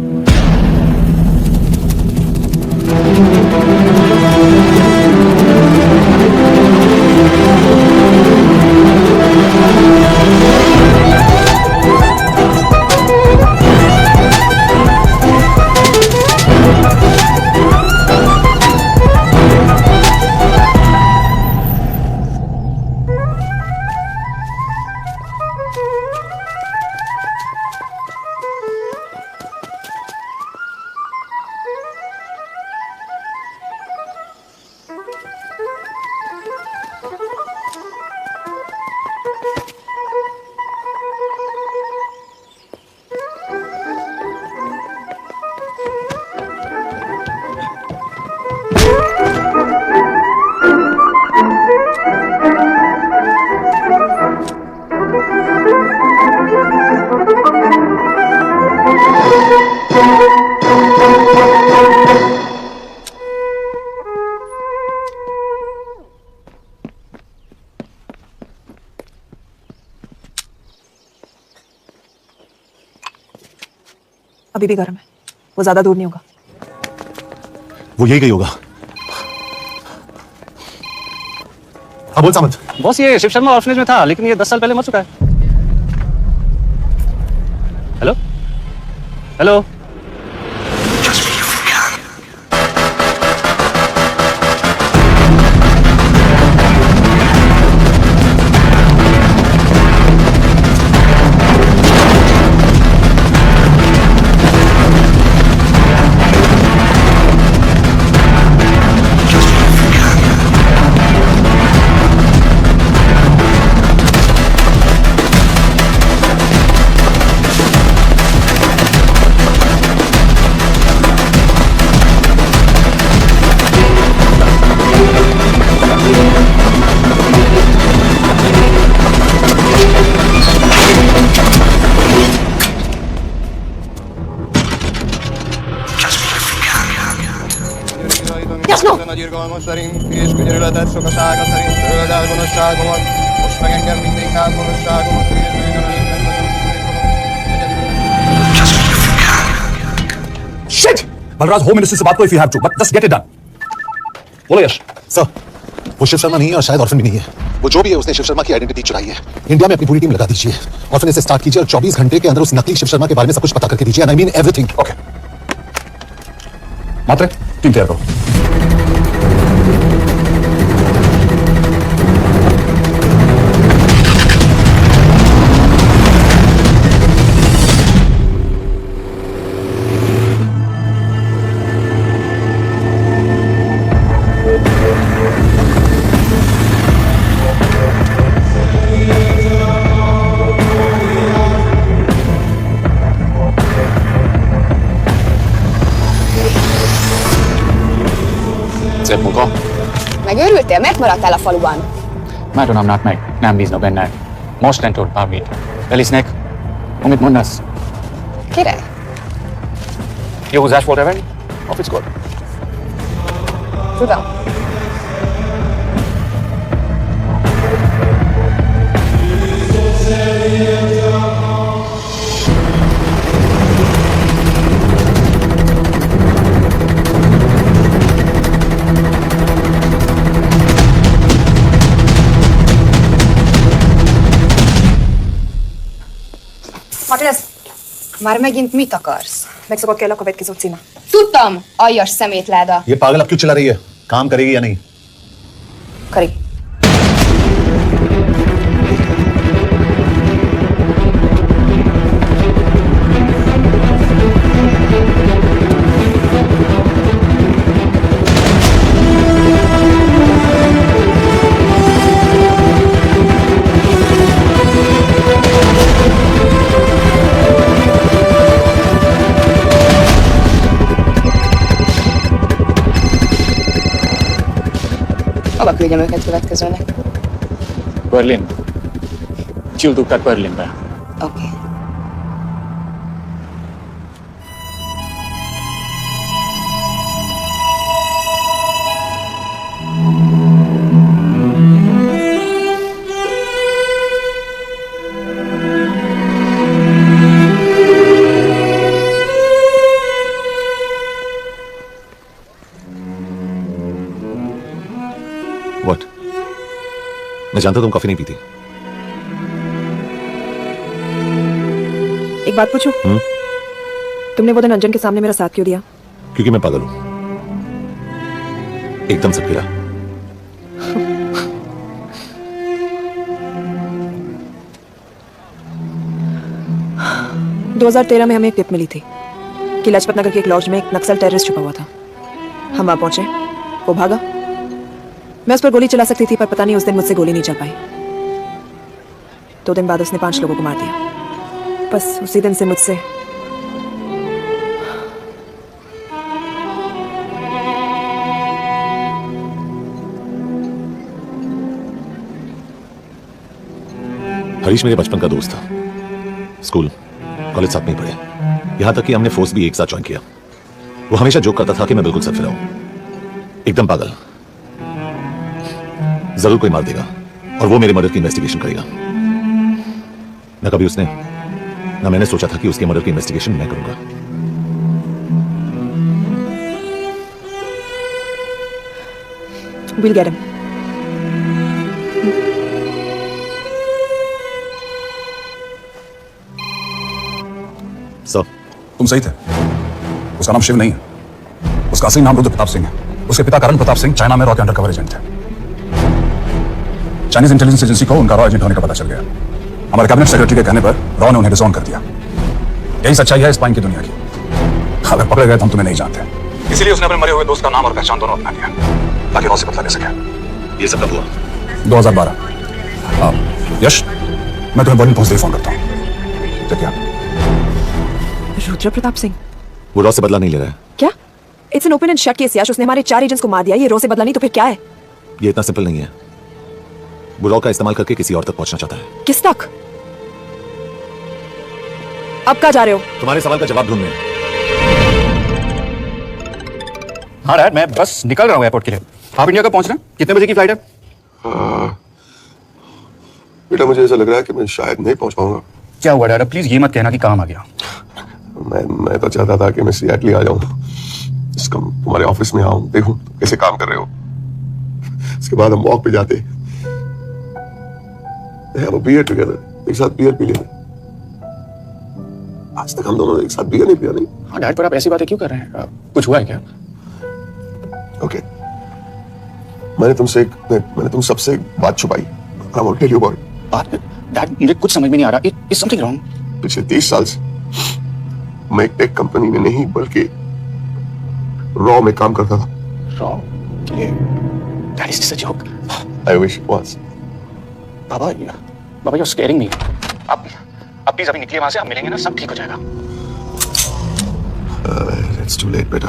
अभी भी गर्म है, वो ज्यादा दूर नहीं होगा। वो यही गई होगा। हाँ बोल सामंत। बॉस ये शिव शर्मा ऑर्फनेज में था, लेकिन ये 10 साल पहले मर चुका है। Hello hello. És könyörületet sokasága szerint föld el gonoszságomat, most meg engem mindinkább gonoszságomat Shit! Balraj, home minister से बात करो if you have to, but just get it done. बोलो यश। सर, वो शिव शर्मा नहीं है और शायद ऑर्फन भी नहीं है। वो जो भी है उसने शिव शर्मा की आइडेंटिटी चुराई है। इंडिया में अपनी पूरी टीम लगा दीजिए, ऑर्फन से स्टार्ट कीजिए और 24 घंटे के अंदर उस नकली शिव शर्मा के बारे में सब कुछ पता करके दीजिए। I mean everything. Okay. Matre, team तैयार करो। Szép munka. Megőrültél? Miért maradtál a faluban? Mátonamnak meg, nem bíznak benned. Mostantól bármit. Elisnek, amit mondasz? Király. Jó húzás volt revenni? A fickót? Tudom. Martinez, Már megint mit akarsz? megszokott kell a következő címe. Tudtam, aljas szemétláda. ये पागल अब क्यों चिल्ला रही है? काम करेगी या नहीं? करी। Hova küldjem őket következőnek? Berlin. Küldük őket Berlinbe. Oké. What? मैं जानता तुम कॉफी नहीं पीती। एक बात पूछूं? तुमने वो दिन अंजन के सामने मेरा साथ क्यों दिया? क्योंकि मैं पागल हूं, एकदम से फिरा। 2013 में हमें एक टिप मिली थी कि लाजपत नगर के एक लॉज में एक नक्सल टेररिस्ट छुपा हुआ था। हम वहां पहुंचे, वो भागा। मैं उस पर गोली चला सकती थी, पर पता नहीं उस दिन मुझसे गोली नहीं चल पाई। 2 दिन बाद उसने 5 लोगों को मार दिया। बस उसी दिन से मुझसे हरीश मेरे बचपन का दोस्त था। स्कूल कॉलेज साथ में ही पढ़े, यहां तक कि हमने फोर्स भी एक साथ ज्वाइन किया। वो हमेशा जोक करता था कि मैं बिल्कुल सरफिरा हूं, एकदम पागल। जरूर कोई मार देगा और वो मेरे मर्डर की इन्वेस्टिगेशन करेगा। न कभी उसने, न मैंने सोचा था कि उसके मर्डर की इन्वेस्टिगेशन मैं करूंगा। We'll get him. सर तुम सही थे। उसका नाम शिव नहीं है, उसका असली नाम रुद्र प्रताप सिंह है। उसके पिता करण प्रताप सिंह चाइना में रॉ के अंडरकवर एजेंट थे। चाइनीज इंटेलिजेंस एजेंसी को उनका रॉ एजेंट होने का पता चल गया। हमारे कैबिनेट सेक्रेटरी के कहने पर रॉ ने उन्हें डिसऑन कर दिया। यही सच्चाई है स्पाइंग की दुनिया की। अगर पकड़े गए तो हम तुम्हें नहीं जानते, इसीलिए उसने अपने मरे हुए दोस्त का नाम और पहचान दोनों अपना लिया ताकि रॉ से पता ले सके। ये सब कब हुआ? 2012। यश, मैं तुम्हें बॉर्डिंग पहुंचते ही फोन करता हूँ। ठीक है। रुद्र प्रताप सिंह वो रॉ से बदला नहीं ले रहा है। क्या? It's an open and shut case Yash. उसने हमारे 4 एजेंट्स को मार दिया। ये रॉ से बदला नहीं तो फिर क्या है? ये इतना सिंपल नहीं है। वो रॉ का इस्तेमाल करके किसी और तक पहुंचना चाहता है। किस तक? अब कहाँ जा रहे हो? तुम्हारे सवाल का जवाब ढूंढने। हाँ डैड, मैं बस निकल रहा हूँ एयरपोर्ट के लिए। आप इंडिया कब पहुंच रहे हैं? कितने बजे की फ्लाइट है? बेटा मुझे ऐसा लग रहा है कि मैं शायद नहीं पहुंच पाऊंगा। क्या हुआ डैड? प्लीज ये मत कहना कि काम आ गया। मैं तो चाहता था कि मैं सियाटली आ जाऊं, तुम्हारे ऑफिस में आऊं, देखूं कैसे काम कर रहे हो। उसके बाद हम वॉक पे जाते, have a beer together, एक साथ बियर पी लेते। आज तक हम दोनों एक साथ बियर नहीं पिया। नहीं। हाँ डैड, पर आप ऐसी बातें क्यों कर रहे हैं? कुछ हुआ है क्या? ओके, मैंने तुम सबसे एक बात छुपाई। I will tell you about it. बात? डैड, मुझे कुछ समझ में नहीं आ रहा। Is something wrong? पिछले 30 साल से मैं एक टेक कंपनी में नहीं बल्कि रॉ में काम करता था। Raw? That is just a joke. I wish it was. Baba you're scaring me. आप प्लीज अभी निकलिए वहां से, आप मिलेंगे ना, सब ठीक हो जाएगा। It's too late, बेटा।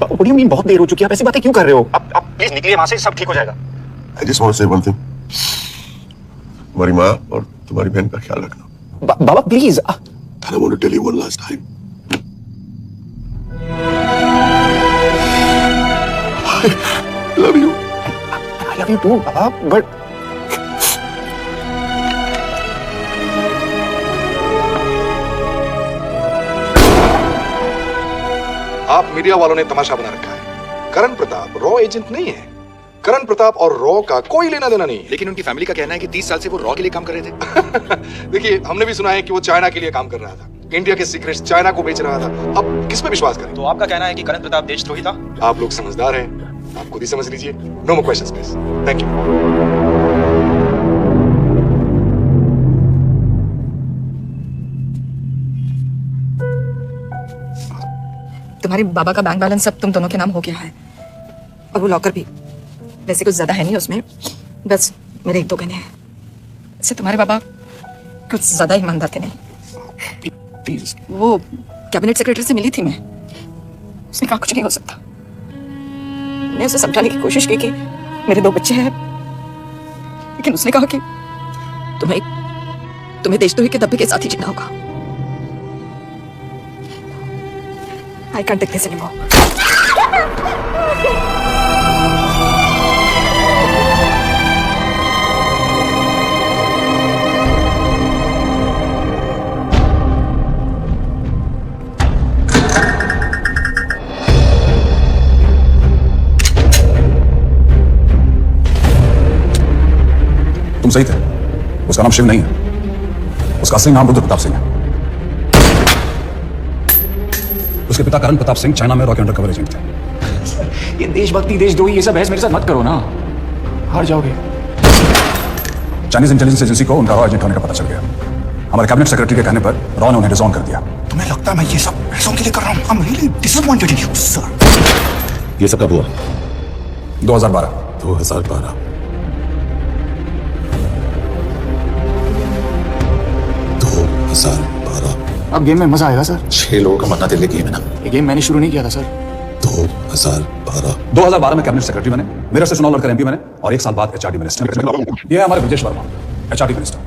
What do you mean बहुत देर हो चुकी है? आप ऐसी बातें क्यों कर रहे हो? आप प्लीज निकलिए वहां से, सब ठीक हो जाएगा। I just want to say one thing. तुम्हारी माँ और तुम्हारी बहन का ख्याल रखना। बाबा please. And I want to tell you one last time. I love you. I love you too, Baba, but आप मीडिया वालों ने तमाशा बना रखा है। करण प्रताप रॉ एजेंट नहीं है। करण प्रताप और रॉ का कोई लेना देना नहीं है। लेकिन उनकी फैमिली का कहना है कि 30 साल से वो रॉ के लिए काम कर रहे थे। देखिए, हमने भी सुना है कि वो चाइना के लिए काम कर रहा था, इंडिया के सीक्रेट्स चाइना को बेच रहा था। अब किस पे विश्वास करें? तो आपका कहना है कि करण प्रताप देशद्रोही था? आप लोग समझदार हैं, आप खुद ही समझ लीजिए। No more questions please. Thank you. तुम्हारे बाबा का बैंक बैलेंस सब तुम दोनों के नाम हो गया है, और वो लॉकर भी। वैसे कुछ ज्यादा है नहीं उसमें, बस मेरे 1-2 गहने हैं। इससे तुम्हारे बाबा कुछ ज्यादा ईमानदार थे नहीं। प्लीज। वो कैबिनेट सेक्रेटरी से मिली थी मैं, उसने कहा कुछ नहीं हो सकता। मैंने उसे समझाने की कोशिश की कि मेरे 2 बच्चे हैं, लेकिन उसने कहा कि तुम्हें देशद्रोही के धब्बे के साथ ही जीना होगा। I can't take this anymore. तुम सही थे। उसका नाम शिव नहीं है, उसका असली नाम रुद्र प्रताप सिंह है। उसके पिता करण प्रताप सिंह चाइना में रॉ के अंडरकवर एजेंट थे। ये देशभक्ति देशद्रोही ये सब बहस मेरे साथ मत करो ना, हार जाओगे। चाइनीज इंटेलिजेंस एजेंसी को उनका रॉ एजेंट होने का पता चल गया। हमारे कैबिनेट सेक्रेटरी के कहने पर रॉ ने उन्हें डिसऑन कर दिया। तुम्हें लगता है मैं ये सब पैसों के लिए कर रहा हूँ? I'm really disappointed in you, sir. ये सब कब हुआ? 2012। 2012। अब गेम में मजा आएगा सर। 6 लोगों का मरना दिल्ली गेम है ना। ये गेम मैंने शुरू नहीं किया था सर। 2012 में कैबिनेट सेक्रेटरी बने, मेरे से चुनाव लड़कर एमपी बने, और 1 साल बाद एचआरडी मिनिस्टर। ये है हमारे ब्रजेश वर्मा, एचआरडी मिनिस्टर।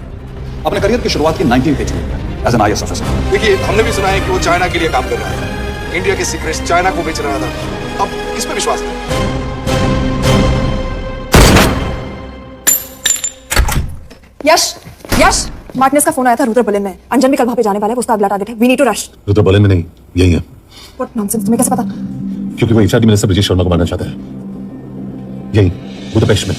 अपने करियर की शुरुआत की 1988 में एज एन आईएएस ऑफिसर। देखिए, हमने भी सुना है कि वो चाइना के लिए काम कर रहा था, इंडिया के सीक्रेट्स चाइना को बेच रहा था। अब किस पे विश्वास करें? यश, मार्टिनेस का फोन आया था रुद्र बर्लिन में। अंजन भी कल वहां पे जाने वाला है, उसका अगला टारगेट है। We need to rush. Rudra Berlin में नहीं, यही है। व्हाट नॉनसेंस, तुम्हें कैसे पता? क्योंकि वो एचआरडी मिनिस्टर ब्रजेश शर्मा को मारना चाहता है। यही बुदापेस्ट में।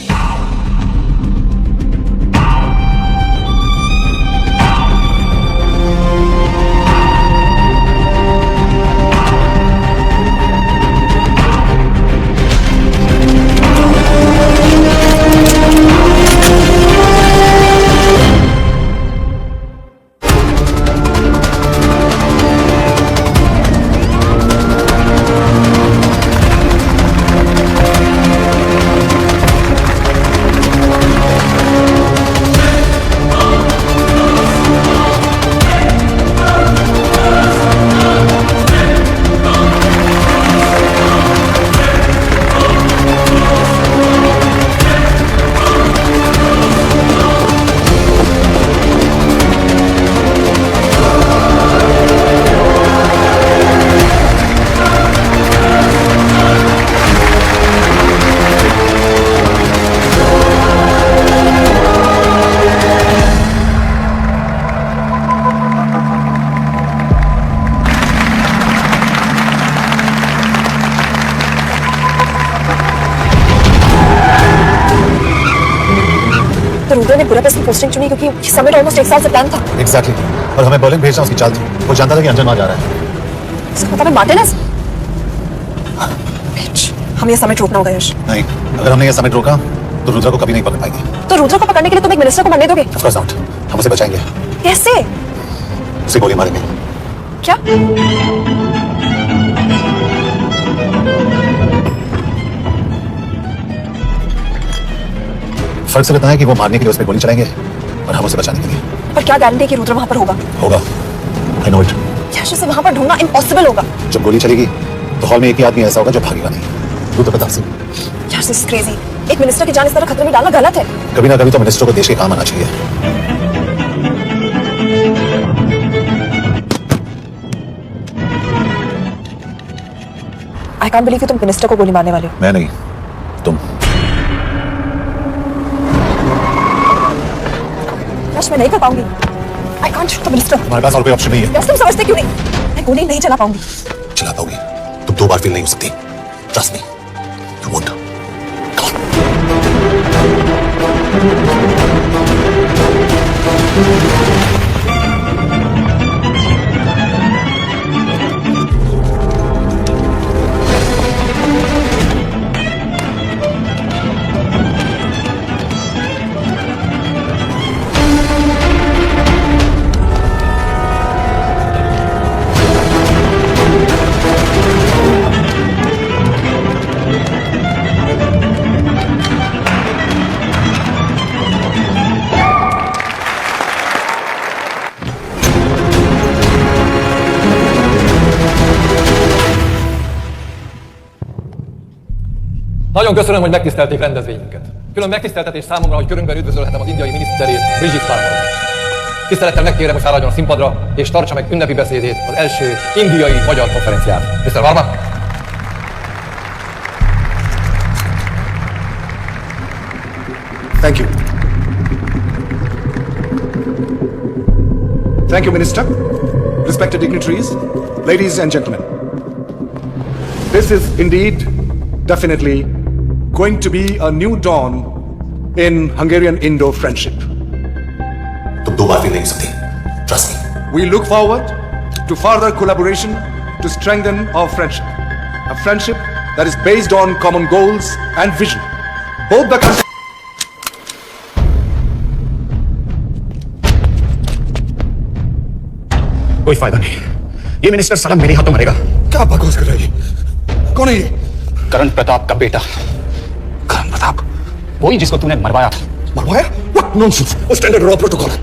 तो रुद्र ने बुदापेस्ट में पोस्टिंग चुनी क्योंकि ये समिट ऑलमोस्ट 1 साल से प्लान था। एग्जैक्टली और हमें बर्लिन भेजना उसकी चाल थी। वो जानता था कि अंजन वहां जा रहा है। इसका मतलब मार्टिनेज। हमें ये समिट रोकना होगा यश। नहीं, अगर हमने ये समिट रोका तो रुद्र को कभी नहीं पकड़ पाएंगे। तो रुद्र को पकड़ने के लिए तुम एक मिनिस्टर को मरने दोगे? ऑफ कोर्स नॉट, हम उसे बचाएंगे। कैसे? उसे गोली मारेंगे। क्या? फर्क सिर्फ इतना है कि वो मारने के लिए उस पर गोली चलाएंगे और हम उसे बचाने के लिए। पर क्या गारंटी है कि रुद्र वहां पर होगा? होगा, आई नो इट। यश, उसे वहां पर ढूंढना इम्पॉसिबल होगा। जब गोली चलेगी तो हॉल में एक ही आदमी ऐसा होगा जो भागेगा नहीं। रुद्र प्रताप सिंह। यश, दिस इज क्रेजी। एक मिनिस्टर की जान इस तरह खतरे में डालना गलत है। कभी ना कभी तो मिनिस्टर को देश के काम आना चाहिए। आई कांट बिलीव कि तुम मिनिस्टर को गोली मारने वाले हो। मैं नहीं, तुम। यश, मैं नहीं कर पाऊंगी। I can't shoot the minister. हमारे पास और कोई ऑप्शन नहीं है। यश, तुम समझते क्यों नहीं? मैं गोली नहीं चला पाऊंगी। चला पाओगी, तुम 2 बार फेल नहीं हो सकती। Trust me, you won't. Nagyon köszönöm, hogy megtisztelték rendezvényünket. Külön megtiszteltetés számomra, hogy körünkben üdvözölhetem az indiai miniszterét, Brigitte Parmar. Tisztelettel megkérem, hogy szálljon a színpadra, és tartsa meg ünnepi beszédét az első indiai-magyar konferencián. Mr. Varma! Thank you. Thank you, Minister. Respected dignitaries, ladies and gentlemen. This is indeed, definitely, going to be a new dawn in Hungarian-Indo friendship. तुम 2 बार fail नहीं हो सकती। Trust me. We look forward to further collaboration to strengthen our friendship. A friendship that is based on common goals and vision. Both the countries. कोई फायदा नहीं। ये minister साला मेरे हाथों मरेगा। क्या बकवास कर रही है? कौन है ये? करण प्रताप का बेटा। करण प्रताप, वही जिसको तूने मरवाया था। मरवाया? What nonsense! वो स्टैंडर्ड रॉ प्रोटोकॉल है।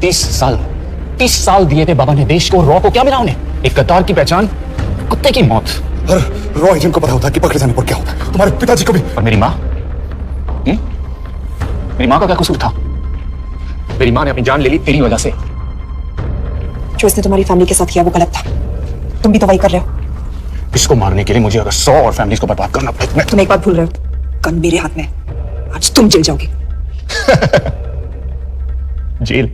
30 साल दिए थे बाबा ने देश को। रॉ को क्या मिला उन्हें? एक गद्दार की पहचान, कुत्ते की मौत। रॉ एजेंट को पता होता है कि पकड़े जाने पर क्या होता है। तुम्हारे पिताजी को भी। और मेरी माँ? मेरी माँ का क्या कसूर था? मेरी माँ ने अपनी जान ले ली तेरी वजह से। जो इसने तुम्हारी फैमिली के साथ किया वो गलत था। तुम भी तो वही कर रहे हो। इसको मारने के लिए मुझे अगर 100 और फैमिलीज को बर्बाद करना पड़े। तुम एक बात भूल रहे हो, गन मेरे हाथ में। आज तुम जेल जाओगे। जेल?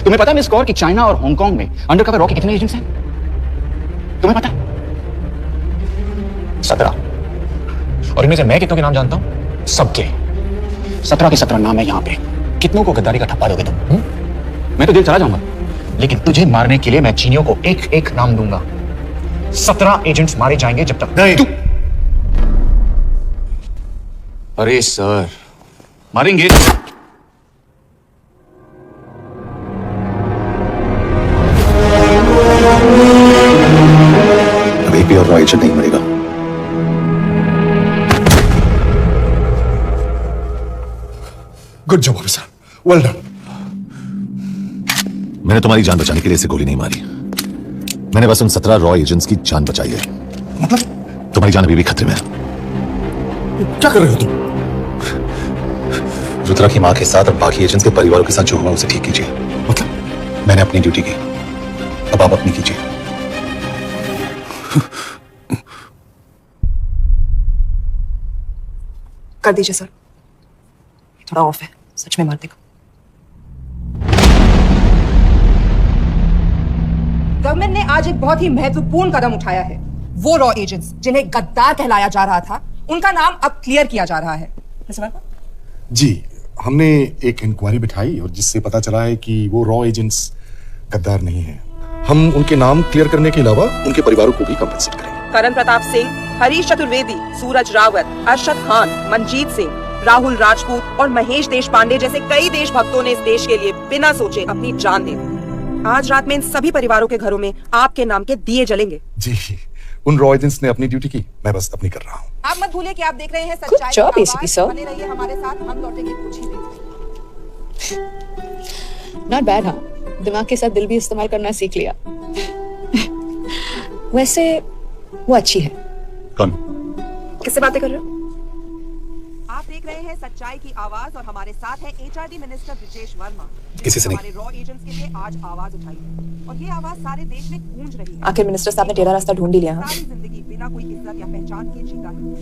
तुम्हें पता है मिस कौर कि चाइना और हांगकांग में अंडरकवर रॉ के कितने एजेंट्स हैं? तुम्हें पता है? 17। और इनमें से मैं कितनों के नाम जानता हूं? सबके 17 के 17 नाम है यहाँ पे। कितनों को गद्दारी का ठप्पा दोगे तुम? मैं तो जेल चला जाऊंगा, लेकिन तुझे मारने के लिए मैं चीनियों को एक एक नाम दूंगा। 17 एजेंट्स मारे जाएंगे जब तक नहीं। अरे सर, मारेंगे। अब एक भी और रॉय एजेंट नहीं मरेगा। Good job officer, well done. मैंने तुम्हारी जान बचाने के लिए इसे गोली नहीं मारी। मैंने बस उन 17 रॉय एजेंट्स की जान बचाई है। मतलब तुम्हारी जान अभी भी खतरे में है। क्या कर रहे हो तुम? रुद्रा की मां के साथ और बाकी एजेंट्स के परिवारों के साथ जो हुआ उसे ठीक कीजिए। मतलब मैंने अपनी ड्यूटी की, अब आप अपनी कीजिए। कर दीजिए सर, थोड़ा ऑफ है, सच में मार देगा। गवर्नमेंट ने आज एक बहुत ही महत्वपूर्ण कदम उठाया है। वो रॉ एजेंट्स जिन्हें गद्दार कहलाया जा रहा था, उनका नाम अब क्लियर किया जा रहा है। जी, हमने एक इंक्वायरी बिठाई और जिससे पता चला है कि वो रॉ एजेंट्स गद्दार नहीं हैं। हम उनके नाम क्लियर करने के अलावा उनके परिवारों को भी कंपनसेट करेंगे। करण प्रताप सिंह, हरीश चतुर्वेदी, सूरज रावत, अरशद खान, मनजीत सिंह, राहुल राजपूत और महेश देशपांडे जैसे कई देशभक्तों ने इस देश के लिए बिना सोचे अपनी जान दे दी। आज रात में इन सभी परिवारों के घरों में आपके नाम के दिए जलेंगे। जी, उन रॉ एजेंट्स ने अपनी ड्यूटी की, मैं बस अपनी कर रहा हूँ। आप मत भूलिए कि आप देख रहे हैं Good सच्चाई job, की ACP आवाज। sir. बने रहिए हमारे साथ, हम लौटेंगे कुछ ही देर में। Not bad. हाँ, दिमाग के साथ दिल भी इस्तेमाल करना सीख लिया। वैसे वो अच्छी है। कौन? किससे बातें कर रहे हो? आप देख रहे हैं सच्चाई की आवाज और हमारे साथ है एचआरडी मिनिस्टर ब्रिजेश वर्मा। किसी से नहीं। हमारे रॉ एजेंट्स के लिए आज आवाज उठाई है और ये आवाज सारे देश में गूंज रही है। आखिर मिनिस्टर साहब ने टेढ़ा रास्ता ढूंढ ही लिया। सारी जिंदगी बिना कोई इज्जत या पहचान के जीता है।